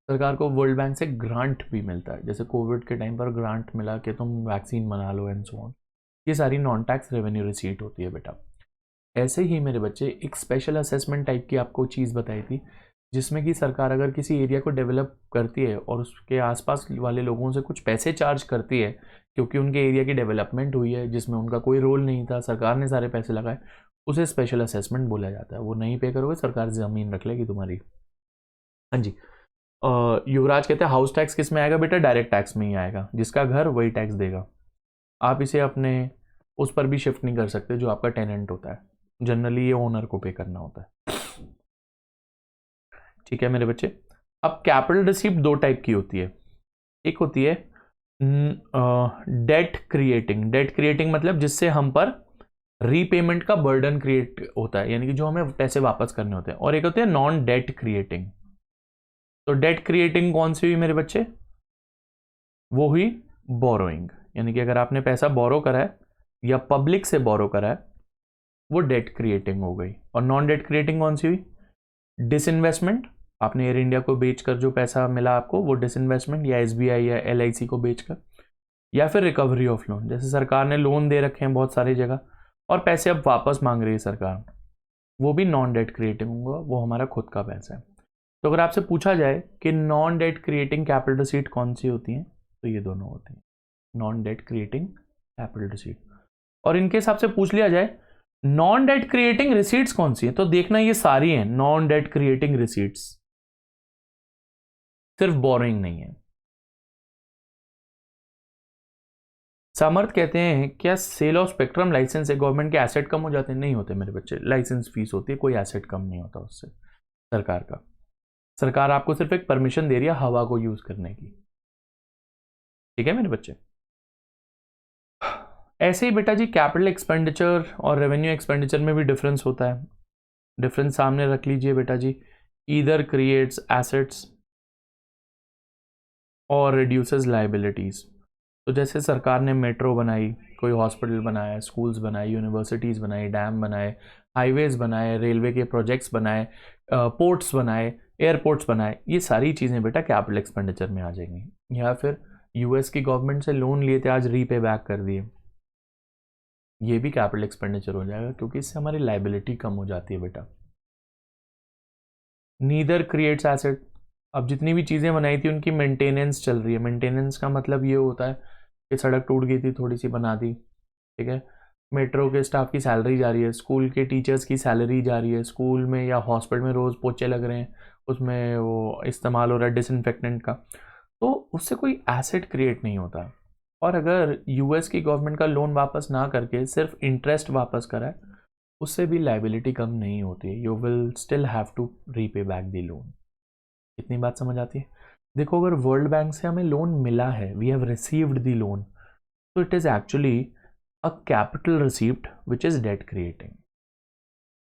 सरकार को वर्ल्ड बैंक से ग्रांट भी मिलता है, जैसे कोविड के टाइम पर ग्रांट मिला कि तुम वैक्सीन बना लो एंड सो ऑन। ये सारी नॉन टैक्स रेवेन्यू रिसीट होती है बेटा। ऐसे ही मेरे बच्चे एक स्पेशल असेसमेंट टाइप की आपको चीज़ बताई थी, जिसमें कि सरकार अगर किसी एरिया को डेवलप करती है और उसके आसपास वाले लोगों से कुछ पैसे चार्ज करती है क्योंकि उनके एरिया की डेवलपमेंट हुई है जिसमें उनका कोई रोल नहीं था, सरकार ने सारे पैसे लगाए, उसे स्पेशल असेसमेंट बोला जाता है। वो नहीं पे करोगे सरकार ज़मीन रख लेगी तुम्हारी। हाँ जी, युवराज कहते हैं हाउस टैक्स किस में आएगा बेटा, डायरेक्ट टैक्स में ही आएगा, जिसका घर वही टैक्स देगा। आप इसे अपने उस पर भी शिफ्ट नहीं कर सकते जो आपका टेनेंट होता है, जनरली ये ओनर को पे करना होता है। ठीक है मेरे बच्चे, अब कैपिटल रिसीप्ट दो टाइप की होती है। एक होती है डेट क्रिएटिंग, डेट क्रिएटिंग मतलब जिससे हम पर रीपेमेंट का बर्डन क्रिएट होता है, यानी कि जो हमें पैसे वापस करने होते हैं। और एक होती है नॉन डेट क्रिएटिंग। तो डेट क्रिएटिंग कौन सी हुई मेरे बच्चे, वो हुई बोरोइंग, यानी कि अगर आपने पैसा बोरो करा है या पब्लिक से बोरो करा है वो डेट क्रिएटिंग हो गई। और नॉन डेट क्रिएटिंग कौन सी हुई, डिसइन्वेस्टमेंट, आपने एयर इंडिया को बेचकर जो पैसा मिला आपको वो डिसइन्वेस्टमेंट, या एसबीआई या एलआईसी को बेचकर, या फिर रिकवरी ऑफ लोन, जैसे सरकार ने लोन दे रखे हैं बहुत सारी जगह और पैसे अब वापस मांग रही है सरकार, वो भी नॉन डेट क्रिएटिंग होगा, वो हमारा खुद का पैसा है। तो अगर आपसे पूछा जाए कि non debt creating capital receipt कौन सी होती हैं, तो ये दोनों होती हैं, non debt creating capital receipt. और इनके हिसाब से पूछ लिया जाए नॉन डेट क्रिएटिंग रिसीट्स कौन सी है, तो देखना ये सारी हैं नॉन डेट क्रिएटिंग रिसीट्स, सिर्फ बोरिंग नहीं है। सामर्थ कहते हैं क्या सेल ऑफ स्पेक्ट्रम लाइसेंस से गवर्नमेंट के एसेट कम हो जाते हैं, नहीं होते मेरे बच्चे, लाइसेंस फीस होती है, कोई एसेट कम नहीं होता उससे सरकार का। सरकार आपको सिर्फ एक परमिशन दे रही है हवा को यूज करने की। ठीक है मेरे बच्चे, ऐसे ही बेटा जी कैपिटल एक्सपेंडिचर और रेवेन्यू एक्सपेंडिचर में भी डिफरेंस होता है। डिफरेंस सामने रख लीजिए बेटा जी, ईदर क्रिएट्स एसेट्स और रिड्यूसेस लाइबिलिटीज। तो जैसे सरकार ने मेट्रो बनाई, कोई हॉस्पिटल बनाया, स्कूल्स बनाए, यूनिवर्सिटीज़ बनाई, डैम बनाए, हाईवेज बनाए, रेलवे के प्रोजेक्ट्स बनाए, पोर्ट्स बनाए, एयरपोर्ट्स बनाए, ये सारी चीज़ें बेटा कैपिटल एक्सपेंडिचर में आ जाएंगी। या फिर यूएस की गवर्नमेंट से लोन लिए थे, आज रीपे बैक कर दिए, ये भी कैपिटल एक्सपेंडिचर हो जाएगा क्योंकि इससे हमारी लाइबिलिटी कम हो जाती है बेटा। नीदर क्रिएट्स एसेट, अब जितनी भी चीज़ें बनाई थी उनकी मेंटेनेंस चल रही है। मेंटेनेंस का मतलब ये होता है कि सड़क टूट गई थी, थोड़ी सी बना दी, ठीक है। मेट्रो के स्टाफ की सैलरी जा रही है, स्कूल के टीचर्स की सैलरी जा रही है, स्कूल में या हॉस्पिटल में रोज़ पोछे लग रहे हैं, उसमें वो इस्तेमाल हो रहा है डिसइंफेक्टेंट का, तो उससे कोई एसेट क्रिएट नहीं होता। और अगर यूएस की गवर्नमेंट का लोन वापस ना करके सिर्फ इंटरेस्ट वापस कराए, उससे भी लाइबिलिटी कम नहीं होती है। You will still have to repay back the loan. इतनी बात समझ आती है? देखो, अगर वर्ल्ड बैंक से हमें लोन मिला है, we have received the loan, तो it is actually a capital received which is debt creating.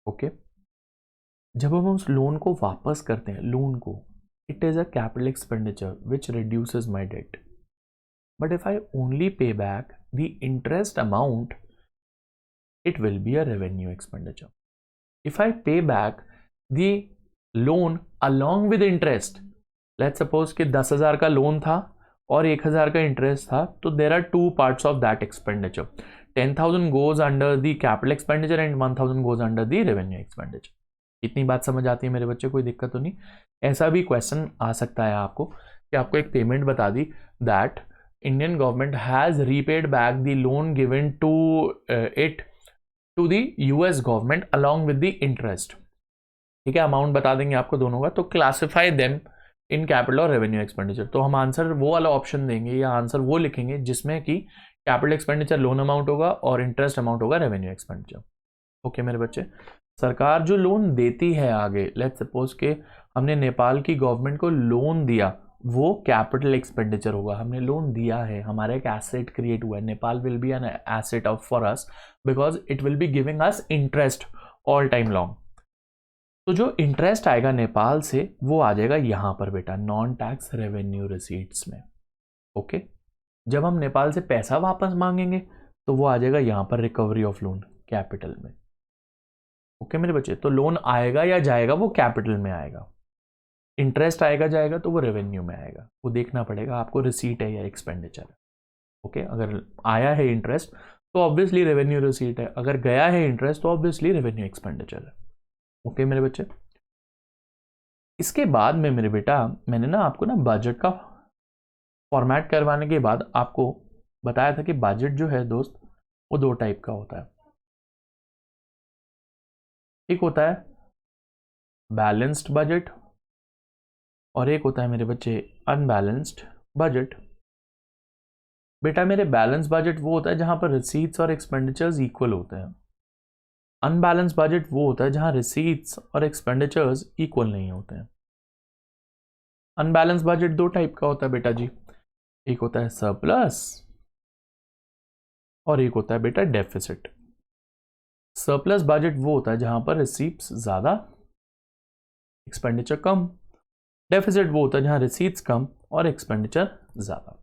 Okay, जब हम उस लोन को वापस करते हैं, लोन को, it is a capital expenditure which reduces my debt. But if I only pay back the interest amount, it will be a revenue expenditure. If I pay back the loan along with interest, let's suppose कि 10,000 का loan था और 1,000 का interest था, तो there are two parts of that expenditure. 10,000 goes under the capital expenditure and 1,000 goes under the revenue expenditure. इतनी बात समझ आती है मेरे बच्चे? कोई दिक्कत तो नहीं? ऐसा भी क्वेश्चन आ सकता है आपको कि आपको एक पेमेंट बता दी that Indian government has repaid back the loan given to it to the US government along with the interest, ठीक है, अमाउंट बता देंगे आपको दोनों का, तो क्लासिफाई देम इन कैपिटल और रेवेन्यू एक्सपेंडिचर। तो हम आंसर वो वाला ऑप्शन देंगे या आंसर वो लिखेंगे जिसमें कि कैपिटल एक्सपेंडिचर लोन अमाउंट होगा और इंटरेस्ट अमाउंट होगा रेवेन्यू एक्सपेंडिचर। ओके मेरे बच्चे, सरकार जो लोन देती है आगे, लेट्स सपोज के हमने नेपाल की गवर्नमेंट को लोन दिया, वो कैपिटल एक्सपेंडिचर होगा। हमने लोन दिया है, हमारा एक एसेट क्रिएट हुआ है, Nepal will be an asset of for us because it will be giving us interest all time long. तो जो इंटरेस्ट आएगा नेपाल से वो आ जाएगा यहां पर बेटा नॉन टैक्स रेवेन्यू रिसीट्स में। ओके, जब हम नेपाल से पैसा वापस मांगेंगे तो वो आ जाएगा यहां पर रिकवरी ऑफ लोन कैपिटल में। ओके मेरे बच्चे, तो लोन आएगा या जाएगा वो कैपिटल में आएगा, इंटरेस्ट आएगा जाएगा तो वो रेवेन्यू में आएगा। वो देखना पड़ेगा आपको रिसीट है या एक्सपेंडिचर है। ओके, अगर आया है इंटरेस्ट तो ऑब्वियसली रेवेन्यू रिसीट है, अगर गया है इंटरेस्ट तो ऑब्वियसली रेवेन्यू एक्सपेंडिचर है। ओके मेरे बच्चे, इसके बाद में मेरे बेटा मैंने ना आपको ना बजट का फॉर्मेट करवाने के बाद आपको बताया था कि बजट जो है दोस्त वो दो टाइप का होता है। एक होता है बैलेंस्ड बजट और एक होता है मेरे बच्चे अनबैलेंस्ड बजट। बेटा मेरे बैलेंस बजट वो होता है जहां पर रिसीट्स और एक्सपेंडिचर्स इक्वल होते हैं। अनबैलेंस बजट वो होता है जहां रिसीट्स और एक्सपेंडिचर्स इक्वल नहीं होते हैं। अनबैलेंस बजट दो टाइप का होता है बेटा जी, एक होता है सरप्लस और एक होता है बेटा डेफिसिट। सरप्लस बजट वो होता है जहां पर रिसीट्स ज्यादा, एक्सपेंडिचर कम। डेफिसिट वो होता है जहां रिसीट्स कम और एक्सपेंडिचर ज्यादा।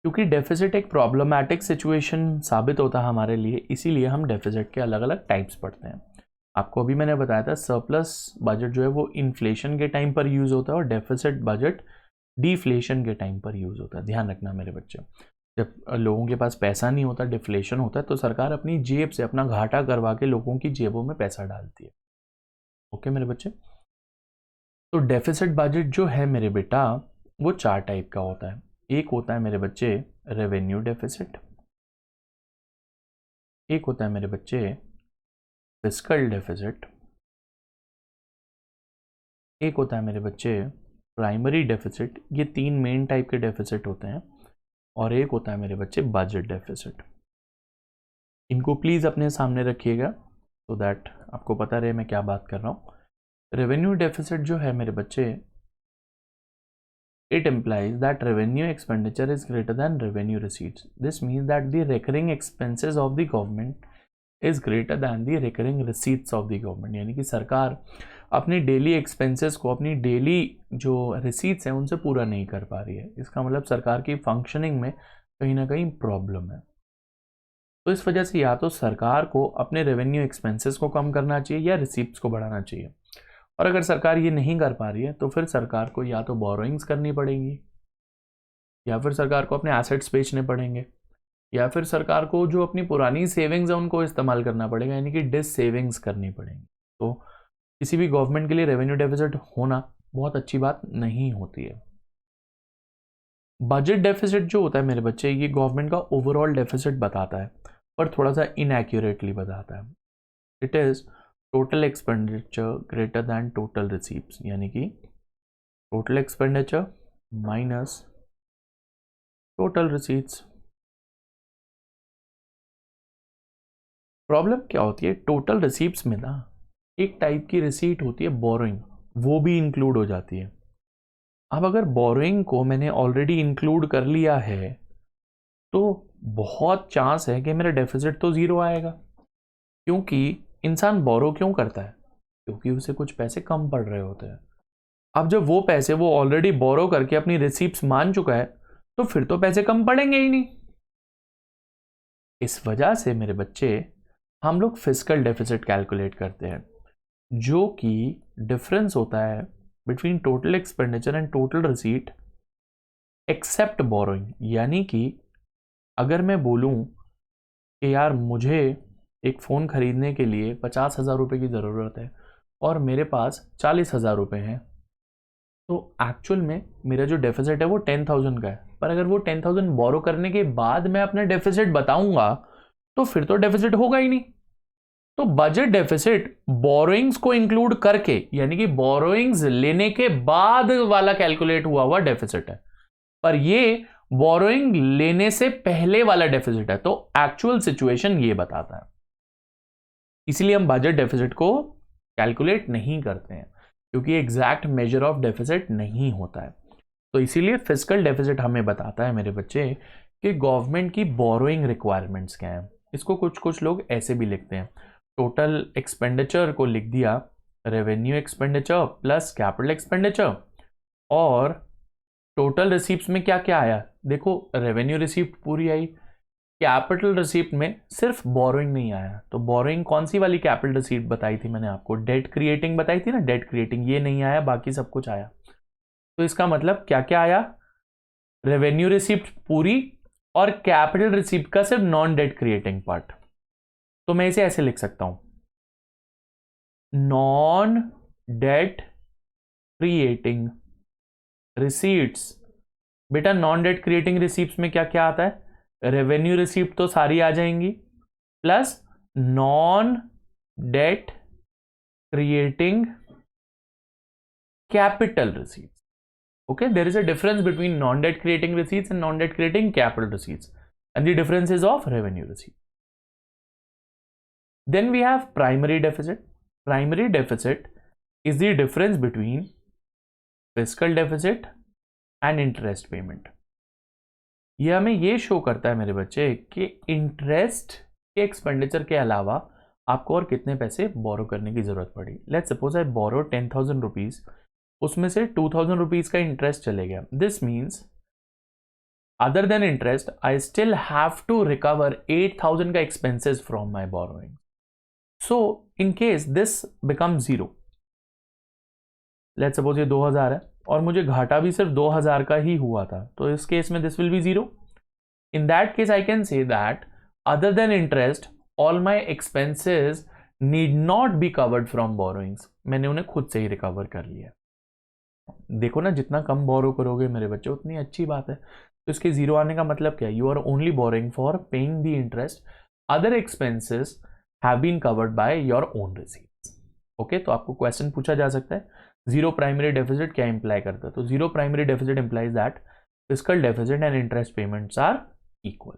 क्योंकि डेफिसिट एक प्रॉब्लमैटिक सिचुएशन साबित होता है हमारे लिए, इसीलिए हम डेफिसिट के अलग अलग टाइप्स पढ़ते हैं। आपको अभी मैंने बताया था सरप्लस बजट जो है वो इन्फ्लेशन के टाइम पर यूज होता है और डेफिसिट बजट डिफ्लेशन के टाइम पर यूज होता है। ध्यान रखना मेरे बच्चे, जब लोगों के पास पैसा नहीं होता, डिफ्लेशन होता है, तो सरकार अपनी जेब से अपना घाटा करवा के लोगों की जेबों में पैसा डालती है। ओके मेरे बच्चे, तो डेफिसिट बजट जो है मेरे बेटा वो चार टाइप का होता है। एक होता है मेरे बच्चे रेवेन्यू डेफिसिट, एक होता है मेरे बच्चे फिस्कल डेफिसिट, एक होता है मेरे बच्चे प्राइमरी डेफिसिट। ये तीन मेन टाइप के डेफिसिट होते हैं। और एक होता है मेरे बच्चे बजट डेफिसिट। इनको प्लीज अपने सामने रखिएगा सो दैट आपको पता रहे मैं क्या बात कर रहा हूं। रेवेन्यू डेफिसिट जो है मेरे बच्चे, it implies that revenue expenditure is greater than revenue receipts. This means that the recurring expenses of the government is greater than the recurring receipts of the government. यानी कि सरकार अपनी डेली एक्सपेंसेस को, अपनी डेली जो receipts हैं उनसे पूरा नहीं कर पा रही है। इसका मतलब सरकार की फंक्शनिंग में कहीं ना कहीं प्रॉब्लम है। तो इस वजह से या तो सरकार को अपने रेवेन्यू एक्सपेंसेस को कम करना चाहिए या रिसीप्ट्स को बढ़ाना चाहिए। और अगर सरकार ये नहीं कर पा रही है तो फिर सरकार को या तो बोरोइंग्स करनी पड़ेगी, या फिर सरकार को अपने एसेट्स बेचने पड़ेंगे, या फिर सरकार को जो अपनी पुरानी सेविंग्स है उनको इस्तेमाल करना पड़ेगा, यानी कि डिस सेविंग्स करनी पड़ेंगी। तो किसी भी गवर्नमेंट के लिए रेवेन्यू डेफिसिट होना बहुत अच्छी बात नहीं होती है। बजट डेफिसिट जो होता है मेरे बच्चे, ये गवर्नमेंट का ओवरऑल डेफिसिट बताता है, पर थोड़ा सा इनएक्यूरेटली बताता है। It is total expenditure greater than total receipts, यानी कि total expenditure minus total receipts. Problem क्या होती है, टोटल रिसीप्ट्स में ना एक टाइप की रिसीट होती है बोरोइंग, वो भी इंक्लूड हो जाती है। अब अगर बोरोइंग को मैंने ऑलरेडी इंक्लूड कर लिया है तो बहुत चांस है कि मेरा डेफिसिट तो ज़ीरो आएगा। क्योंकि इंसान बोरो क्यों करता है, क्योंकि उसे कुछ पैसे कम पड़ रहे होते हैं। अब जब वो पैसे वो ऑलरेडी बोरो करके अपनी रिसीप्ट्स मान चुका है तो फिर तो पैसे कम पड़ेंगे ही नहीं। इस वजह से मेरे बच्चे हम लोग फिस्कल डेफिसिट कैलकुलेट करते हैं, जो कि डिफरेंस होता है between total expenditure and total receipt except borrowing. यानी कि अगर मैं बोलूं कि यार मुझे एक फ़ोन खरीदने के लिए 50,000 रुपये की ज़रूरत है और मेरे पास 40,000 रुपये हैं, तो एक्चुअल में मेरा जो डेफिसिट है वो 10,000 का है। पर अगर वो 10,000 बोरो करने के बाद मैं अपना डेफिसिट बताऊंगा तो फिर तो डेफिसिट होगा ही नहीं। तो बजट डेफिसिट बोरोइंग्स को इंक्लूड करके, यानी कि बोरोइंग्स लेने के बाद वाला कैलकुलेट हुआ हुआ डेफिसिट है, पर ये बोरोइंग लेने से पहले वाला डेफिसिट है। तो एक्चुअल सिचुएशन ये बताता है, इसलिए हम बजट डेफिसिट को कैलकुलेट नहीं करते हैं, क्योंकि एग्जैक्ट मेजर ऑफ डेफिसिट नहीं होता है। तो इसीलिए फिस्कल डेफिसिट हमें बताता है मेरे बच्चे कि गवर्नमेंट की बोरोइंग रिक्वायरमेंट्स क्या हैं। इसको कुछ कुछ लोग ऐसे भी लिखते हैं, टोटल एक्सपेंडिचर को लिख दिया revenue expenditure plus capital expenditure, और टोटल रिसीप्ट्स में क्या क्या आया, देखो रेवेन्यू रिसीप्ट पूरी आई, कैपिटल रिसीप्ट में सिर्फ बोरोइंग नहीं आया। तो बोरोइंग कौन सी वाली कैपिटल रिसीप्ट बताई थी मैंने आपको, डेट क्रिएटिंग बताई थी ना, डेट क्रिएटिंग, ये नहीं आया, बाकी सब कुछ आया। तो इसका मतलब क्या क्या आया, रेवेन्यू रिसीप्ट पूरी और कैपिटल रिसीप्ट का सिर्फ नॉन डेट क्रिएटिंग पार्ट। तो मैं इसे ऐसे लिख सकता हूं, नॉन डेट क्रिएटिंग रिसीट्स। बेटा नॉन डेट क्रिएटिंग रिसीप्ट्स में क्या क्या आता है, रेवेन्यू रिसीप्ट तो सारी आ जाएंगी, plus non debt creating capital receipt. Okay, there is a difference between non-debt creating receipts and non-debt creating capital receipts, and the difference is of revenue receipt. Then we have primary deficit. Primary deficit is the difference between fiscal deficit and interest payment. ये हमें ये show करता है मेरे बच्चे कि interest के expenditure के अलावा आपको और कितने पैसे बोरो करने की जरूरत पड़ी। Let's suppose I borrow 10,000 rupees, उसमें से 2,000 रुपीज का इंटरेस्ट चले गया। This means other than interest I still have to recover 8,000 का expenses from my borrowing. So in case this become zero, let's suppose ये 2,000 है और मुझे घाटा भी सिर्फ 2,000 का ही हुआ था, तो इस केस में this will be zero. In that case I can say that other than interest all my expenses need not be covered from borrowings, मैंने उन्हें खुद से ही रिकवर कर लिया। देखो ना, जितना कम बोरो करोगे मेरे बच्चे उतनी अच्छी बात है। तो इसके जीरो आने का मतलब क्या है, you are only borrowing for paying the interest, other expenses have been covered by your own receipts. Okay, तो आपको क्वेश्चन पूछा जा सकता है जीरो प्राइमरी डेफिसिट क्या इंप्लाई करता है, तो zero primary deficit implies that fiscal deficit and interest payments are equal.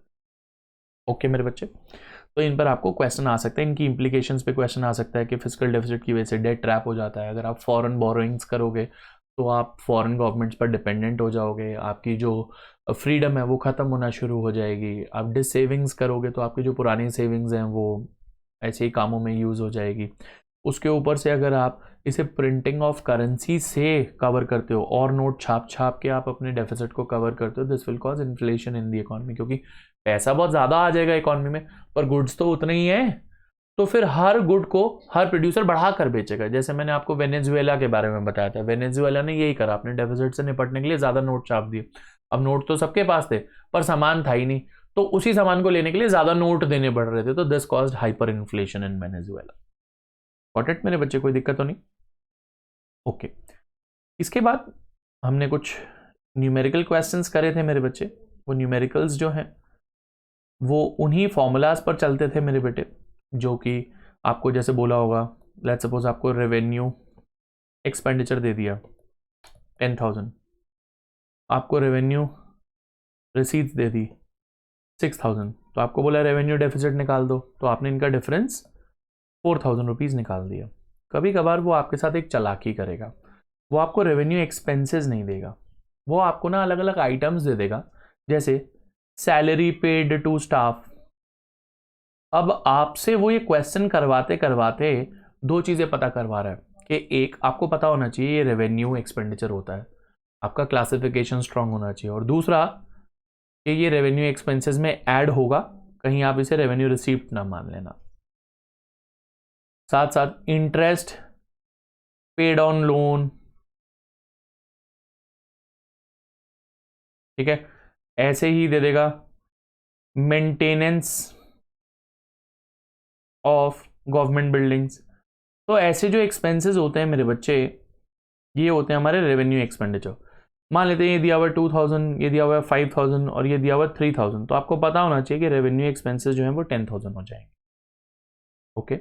Okay मेरे बच्चे, तो इन पर आपको क्वेश्चन आ सकते हैं, इनकी इंप्लीकेशंस पे क्वेश्चन आ सकता है कि फिस्कल डेफिसिट की वजह से डेट ट्रैप हो जाता है। अगर आप फॉरेन बोरोइंग्स करोगे तो आप फॉरेन गवर्नमेंट्स पर डिपेंडेंट हो जाओगे, आपकी जो फ्रीडम है वो ख़त्म होना शुरू हो जाएगी। आप डिस सेविंग्स करोगे तो आपकी जो पुरानी सेविंग्स हैं वो ऐसे ही कामों में यूज़ हो जाएगी। उसके ऊपर से अगर आप इसे प्रिंटिंग ऑफ करेंसी से कवर करते हो और नोट छाप छाप के आप अपने डेफिसिट को कवर करते हो, this will cause inflation in the economy, क्योंकि पैसा बहुत ज़्यादा आ जाएगा इकॉनमी में पर गुड्स तो उतने ही हैं, तो फिर हर गुड को हर प्रोड्यूसर बढ़ा कर बेचेगा। जैसे मैंने आपको वेनेजुएला के बारे में बताया था, वेनेजुएला ने यही करा, अपने डेफिसिट से निपटने के लिए ज़्यादा नोट छाप दिए। अब नोट तो सबके पास थे पर सामान था ही नहीं, तो उसी सामान को लेने के लिए ज़्यादा नोट देने पड़ रहे थे, तो this caused hyper inflation in Venezuela. Got it मेरे बच्चे, कोई दिक्कत तो नहीं? ओके, इसके बाद हमने कुछ न्यूमेरिकल क्वेश्चंस करे थे मेरे बच्चे। वो न्यूमेरिकल्स जो हैं वो उन्हीं फॉर्मूलाज पर चलते थे मेरे बेटे, जो कि आपको जैसे बोला होगा, लेट्स सपोज आपको रेवेन्यू एक्सपेंडिचर दे दिया 10,000, आपको रेवेन्यू रिसीट्स दे दी 6,000, तो आपको बोला रेवेन्यू डेफिसिट निकाल दो, तो आपने इनका डिफरेंस 4,000 रुपीज़ निकाल दिया। कभी कभार वो आपके साथ एक चालाकी करेगा, वो आपको रेवेन्यू एक्सपेंसेस नहीं देगा, वो आपको ना अलग अलग आइटम्स दे देगा, जैसे सैलरी पेड टू स्टाफ। अब आपसे वो ये क्वेश्चन करवाते करवाते दो चीज़ें पता करवा रहा है कि एक, आपको पता होना चाहिए ये रेवेन्यू एक्सपेंडिचर होता है, आपका क्लासिफिकेशन स्ट्रांग होना चाहिए, और दूसरा कि ये रेवेन्यू एक्सपेंसेस में ऐड होगा, कहीं आप इसे रेवेन्यू रिसीप्ट ना मान लेना। साथ साथ इंटरेस्ट पेड ऑन लोन, ठीक है, ऐसे ही दे देगा मेंटेनेंस ऑफ गवर्नमेंट बिल्डिंग्स। तो ऐसे जो एक्सपेंसेस होते हैं मेरे बच्चे, ये होते हैं हमारे रेवेन्यू एक्सपेंडिचर। मान लेते हैं ये दिया हुआ 2,000, ये दिया हुआ 5,000 और ये दिया हुआ 3,000, तो आपको पता होना चाहिए कि रेवेन्यू एक्सपेंसेस जो है वो 10,000 हो जाएंगे। ओके,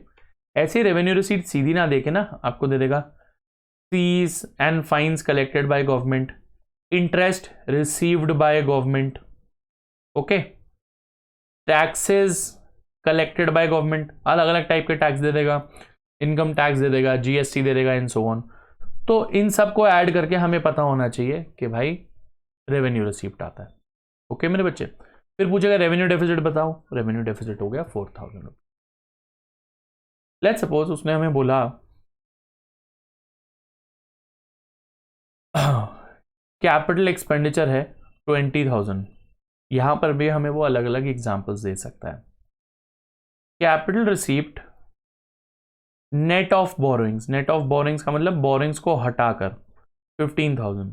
ऐसी रेवेन्यू रिसीट सीधी ना देके ना आपको दे देगा fees and fines collected by government, interest received by government, okay, taxes collected by government, अलग अलग टाइप के टैक्स दे देगा, इनकम टैक्स दे देगा, जीएसटी दे देगा, एंड सो ऑन। तो इन सबको ऐड करके हमें पता होना चाहिए कि भाई रेवेन्यू रिसीप्ट आता है। ओके मेरे बच्चे, फिर पूछेगा रेवेन्यू डेफिसिट बताओ, रेवेन्यू डेफिसिट हो गया 4,000 रुपये। लेट्स सपोज उसने हमें बोला कैपिटल एक्सपेंडिचर है 20,000, यहां पर भी हमें वो अलग अलग एग्जांपल्स दे सकता है। Capital receipt net of borrowings, net of borrowings का मतलब बोरोइंग्स को हटाकर 15,000,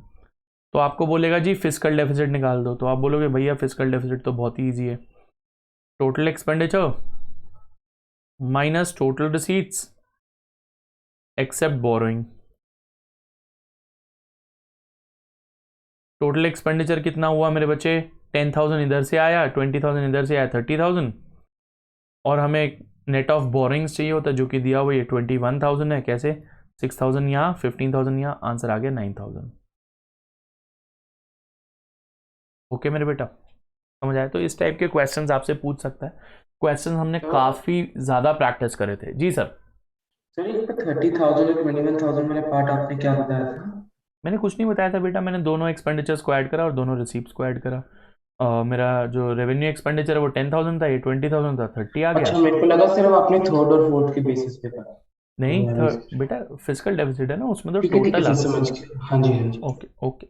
तो आपको बोलेगा जी फिस्कल डेफिसिट निकाल दो, तो आप बोलोगे भैया फिस्कल डेफिसिट तो बहुत ही ईजी है, total expenditure minus total receipts except borrowing. Total expenditure कितना हुआ मेरे बच्चे, 10,000 इधर से आया, 20,000 इधर से आया, 30,000, और हमें नेट ऑफ बोरिंग्स चाहिए होता है जो कि दिया हुआ ये 21,000 है। कैसे, 6,000 यहाँ, 15,000 यहाँ, आंसर आ गया 9,000। ओके मेरे बेटा, समझ आया? तो इस टाइप के क्वेश्चंस आपसे पूछ सकता है। क्वेश्चंस हमने काफी ज्यादा प्रैक्टिस करे थे। जी सर। सर ये 30,000 और 21,000 वाला पार्ट आपने क्या बताया था? मैंने कुछ नहीं बताया था बेटा, मैंने दोनों एक्सपेंडिचर्स को ऐड करा और दोनों रिसीप्ट्स को ऐड करा। मेरा जो रेवेन्यू एक्सपेंडिचर है वो 10,000 था, ये 20,000 था, 30 आ गया। अच्छा, मेरे को लगा सिर्फ आपने थर्ड और फोर्थ के बेसिस पे करा। नहीं तो थर्ड बेटा, फिजिकल डेफिसिट है ना, उसमें तो ठीक है टोटल सर, आ। समझ गया। हाँ जी, हाँ जी। Okay okay.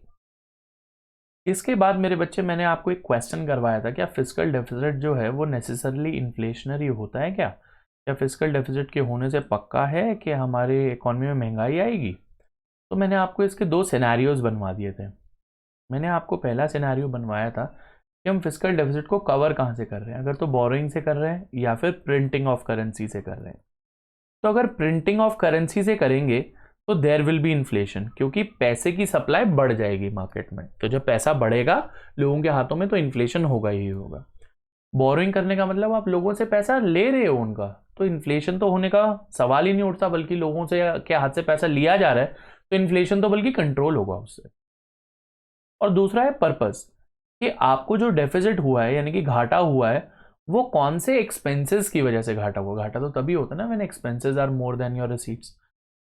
इसके बाद मेरे बच्चे मैंने आपको एक क्वेश्चन करवाया था, क्या फिजिकल डेफिसिट जो है वो नेसेसरली इन्फ्लेशनरी होता है क्या? क्या फिजिकल डेफिसिट के होने से पक्का है कि हमारे इकोनॉमी में महंगाई आएगी? तो मैंने आपको इसके दो सिनेरियोज बनवा दिए थे। मैंने आपको पहला सिनेरियो बनवाया था कि हम फिजिकल डेफिसिट को कवर कहाँ से कर रहे हैं, अगर तो बोरोइंग से कर रहे हैं या फिर प्रिंटिंग ऑफ करेंसी से कर रहे हैं। तो अगर प्रिंटिंग ऑफ करेंसी से करेंगे तो देयर विल बी इन्फ्लेशन, क्योंकि पैसे की सप्लाई बढ़ जाएगी मार्केट में, तो जब पैसा बढ़ेगा लोगों के हाथों में तो इन्फ्लेशन होगा ही होगा। बोरोइंग करने का मतलब आप लोगों से पैसा ले रहे हो उनका, तो इन्फ्लेशन तो होने का सवाल ही नहीं उठता, बल्कि लोगों से के हाथ से पैसा लिया जा रहा है तो इन्फ्लेशन तो बल्कि कंट्रोल होगा उससे। और दूसरा है पर्पस, कि आपको जो डेफिसिट हुआ है यानी कि घाटा हुआ है वो कौन से एक्सपेंसेस की वजह से घाटा हुआ। घाटा तो तभी होता है ना when expenses are more than your receipts.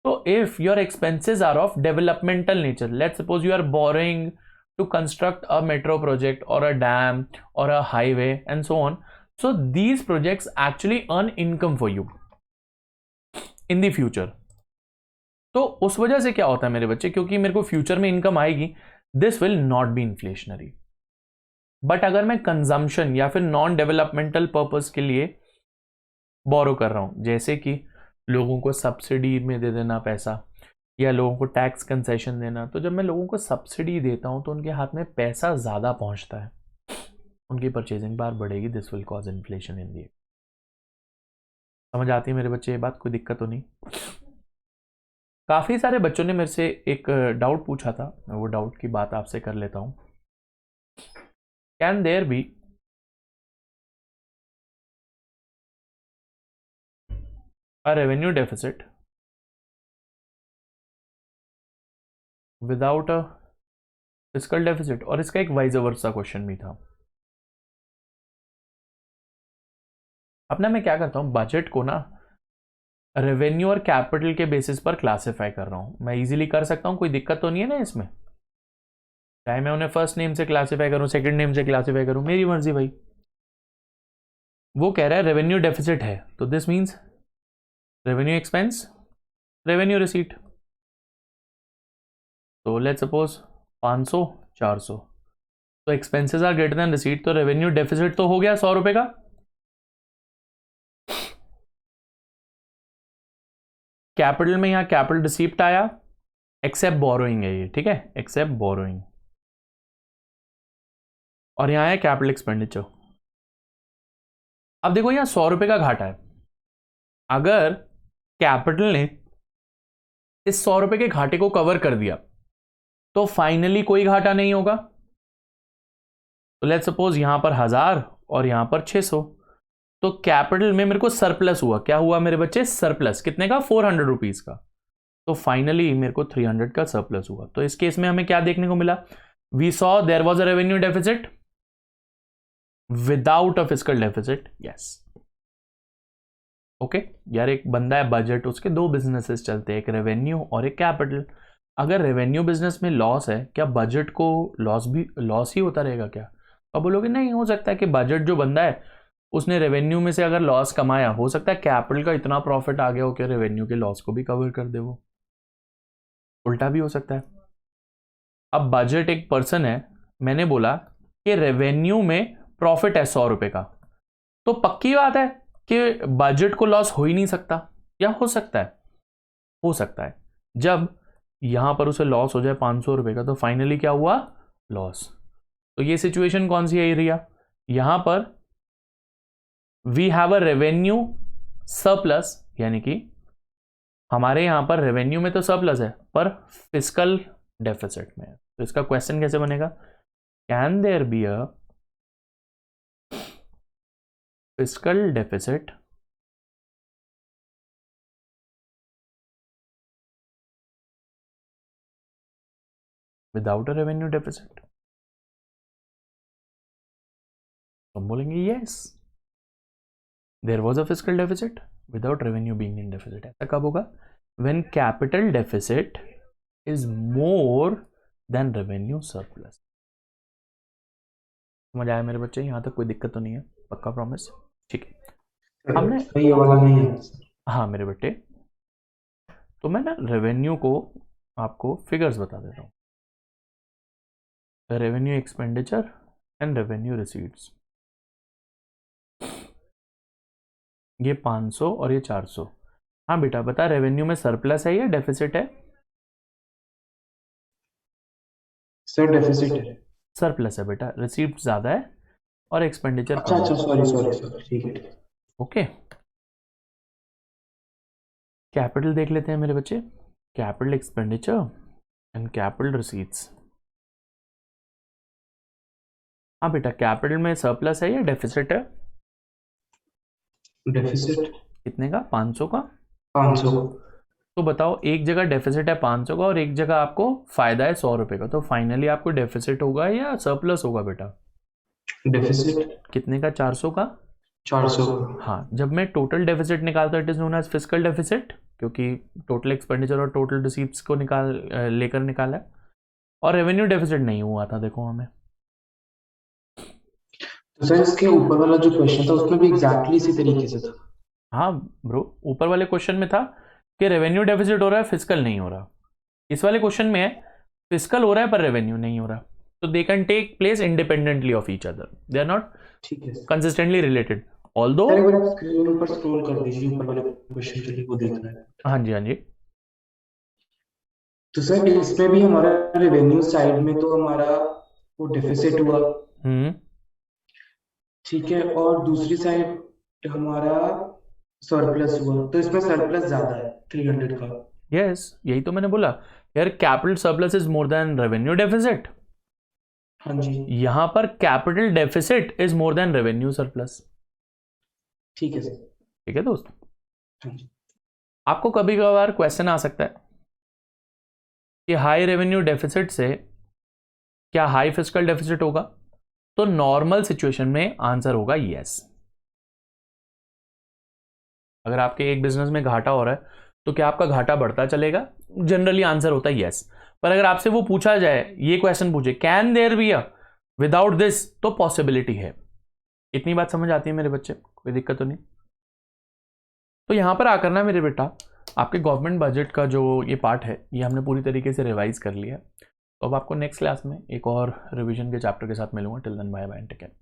तो if your expenses are of developmental nature, let's suppose you are borrowing to construct a metro project or a dam or a highway and so on, so these projects actually earn income for you in the future। तो उस वजह से क्या होता है मेरे बच्चे, क्योंकि मेरे को फ्यूचर में इनकम आएगी, this will not be inflationary. But अगर मैं कंजम्पशन या फिर नॉन डेवलपमेंटल पर्पस के लिए बोरो कर रहा हूं, जैसे कि लोगों को सब्सिडी में दे देना पैसा या लोगों को टैक्स कंसेशन देना, तो जब मैं लोगों को सब्सिडी देता हूं तो उनके हाथ में पैसा ज़्यादा पहुंचता है, उनकी परचेजिंग पावर बढ़ेगी, this will cause inflation in the. समझ आती है मेरे बच्चे ये बात, कोई दिक्कत तो नहीं? काफी सारे बच्चों ने मेरे से एक डाउट पूछा था, मैं वो डाउट की बात आपसे कर लेता हूं। Can there be a revenue deficit without a fiscal deficit? और इसका एक वाइज वर्सा क्वेश्चन भी था। अब ना मैं क्या करता हूं, बजट को ना रेवेन्यू और कैपिटल के बेसिस पर क्लासिफाई कर रहा हूं। मैं इजीली कर सकता हूं, कोई दिक्कत तो नहीं है ना इसमें। चाहे मैं उन्हें फर्स्ट नेम से क्लासिफाई करूं, सेकंड नेम से क्लासिफाई करूं, मेरी मर्जी भाई। वो कह रहा है रेवेन्यू डेफिसिट है, तो this means revenue expense, revenue receipt. तो लेट्स सपोज 500 400, तो expenses are greater than receipt, तो रेवेन्यू डेफिसिट तो हो गया 100 रुपए का। कैपिटल में यहां कैपिटल रिसीप्ट आया, एक्सेप्ट बोरोइंग है ये, ठीक है, एक्सेप्ट बोरोइंग। और यहां है कैपिटल एक्सपेंडिचर। अब देखो यहां 100 रुपए का घाटा है। अगर कैपिटल ने इस 100 रुपए के घाटे को कवर कर दिया तो फाइनली कोई घाटा नहीं होगा। तो लेट्स सपोज यहां पर 1000 और यहां पर 600, तो कैपिटल में मेरे को सरप्लस हुआ। क्या हुआ मेरे बच्चे? सरप्लस। कितने का? 400 रुपीज का। तो फाइनली मेरे को 300 का सरप्लस हुआ। तो इस केस में हमें क्या देखने को मिला? We saw there was a revenue deficit without a fiscal deficit. Yes, okay यार, एक बंदा है बजट, उसके दो बिजनेसेस चलते हैं, एक रेवेन्यू और एक कैपिटल। अगर रेवेन्यू बिजनेस में लॉस है, क्या बजट को लॉस ही होता रहेगा क्या? अब बोलोगे नहीं, हो सकता है कि बजट जो बंदा है उसने रेवेन्यू में से अगर लॉस कमाया, हो सकता है कैपिटल का इतना प्रॉफिट आ गया हो कि रेवेन्यू के लॉस को भी कवर कर दे। वो उल्टा भी हो सकता है। अब बजट एक पर्सन है, मैंने बोला कि रेवेन्यू में प्रॉफिट है 100 रुपए का, तो पक्की बात है कि बजट को लॉस हो ही नहीं सकता। या हो सकता है? हो सकता है। जब यहां पर उसे लॉस हो जाए 500 रुपए का, तो फाइनली क्या हुआ? लॉस। तो ये सिचुएशन कौन सी एरिया? यहां पर we have a revenue surplus, यानी कि हमारे यहां पर रेवेन्यू में तो सरप्लस है पर फिस्कल डेफिसिट में है। तो इसका क्वेश्चन कैसे बनेगा? Can there be a fiscal deficit without a revenue deficit? हम बोलेंगे yes, there was a fiscal deficit without revenue being in deficit. ऐसा कब होगा? When capital deficit is more than revenue surplus. समझ आया मेरे बच्चे? यहां तक कोई दिक्कत तो नहीं है? पक्का प्रॉमिस? ठीक है। हमने सर ये वाला नहीं है सर। हाँ मेरे बेटे, तो मैं ना रेवेन्यू को आपको फिगर्स बता देता हूँ। Revenue expenditure and revenue receipts, ये 500 और ये 400। हाँ बेटा बता, रेवेन्यू में सरप्लस है या डेफिसिट है? सर डेफिसिट है। सरप्लस है बेटा, रिसीप्ट ज्यादा है और एक्सपेंडिचर अच्छा कम है। अच्छा, सॉरी सॉरी सॉरी, ठीक है ठीक है। ओके, कैपिटल देख लेते हैं मेरे बच्चे। Capital expenditure and capital receipts. हाँ बेटा, कैपिटल में सरप्लस है या डेफिसिट है? डेफिसिट कितने का? 500 का। 500। तो बताओ, एक जगह डेफिसिट है 500 का और एक जगह आपको फायदा है 100 रुपए का, तो फाइनली आपको डेफिसिट होगा या सरप्लस होगा बेटा? डेफिसिट कितने का? 400 का। 400। हाँ, जब मैं टोटल डेफिसिट निकालता हूँ it is known as fiscal deficit, क्योंकि टोटल एक्सपेंडिचर और टोटल रिसीप्ट्स को लेकर निकाला है। और रेवेन्यू डेफिसिट नहीं हुआ था, देखो हमें। तो सर इसके ऊपर वाला जो क्वेश्चन था उसमें भी एग्जैक्टली इसी तरीके से था। हाँ ब्रो, ऊपर वाले क्वेश्चन में था कि रेवेन्यू डेफिसिट हो रहा है, फिस्कल नहीं हो रहा। इस वाले क्वेश्चन में है फिस्कल हो रहा है पर रेवेन्यू नहीं हो रहा। तो they can take place independently of each other, they are not ठीक है sir. Consistently related, although. Sir एक बार आप स्क्रीन पर स्क्रॉल कर दीजिए, ऊपर वाले क्वेश्चन के लिए वो देखना है। हाँ जी, हाँ जी। तो सर इसमें भी हमारा रेवेन्यू साइड में तो हमारा वो डेफिसिट हुआ, हम्म ठीक है, और दूसरी साइड हमारा सरप्लस हुआ, तो इसमें सरप्लस ज्यादा है 300 का। यस, यही तो मैंने बोला यार, capital surplus is more than revenue deficit. हाँ जी, यहां पर capital deficit is more than revenue surplus. ठीक है सर। ठीक है दोस्त, हाँ जी, आपको कभी कभार क्वेश्चन आ सकता है कि हाई रेवेन्यू डेफिसिट से क्या हाई फिस्कल डेफिसिट होगा? तो नॉर्मल सिचुएशन में आंसर होगा यस। अगर आपके एक बिजनेस में घाटा हो रहा है तो क्या आपका घाटा बढ़ता चलेगा? जनरली आंसर होता है यस। पर अगर आपसे वो पूछा जाए, ये क्वेश्चन पूछे can there be a without this, तो पॉसिबिलिटी है। इतनी बात समझ आती है मेरे बच्चे? कोई दिक्कत तो नहीं? तो यहां पर आकर ना मेरे बेटा, आपके गवर्नमेंट बजट का जो ये पार्ट है ये हमने पूरी तरीके से रिवाइज कर लिया। तो अब आपको नेक्स्ट क्लास में एक और रिवीजन के चैप्टर के साथ मिलूंगा। Till then bye bye, take care.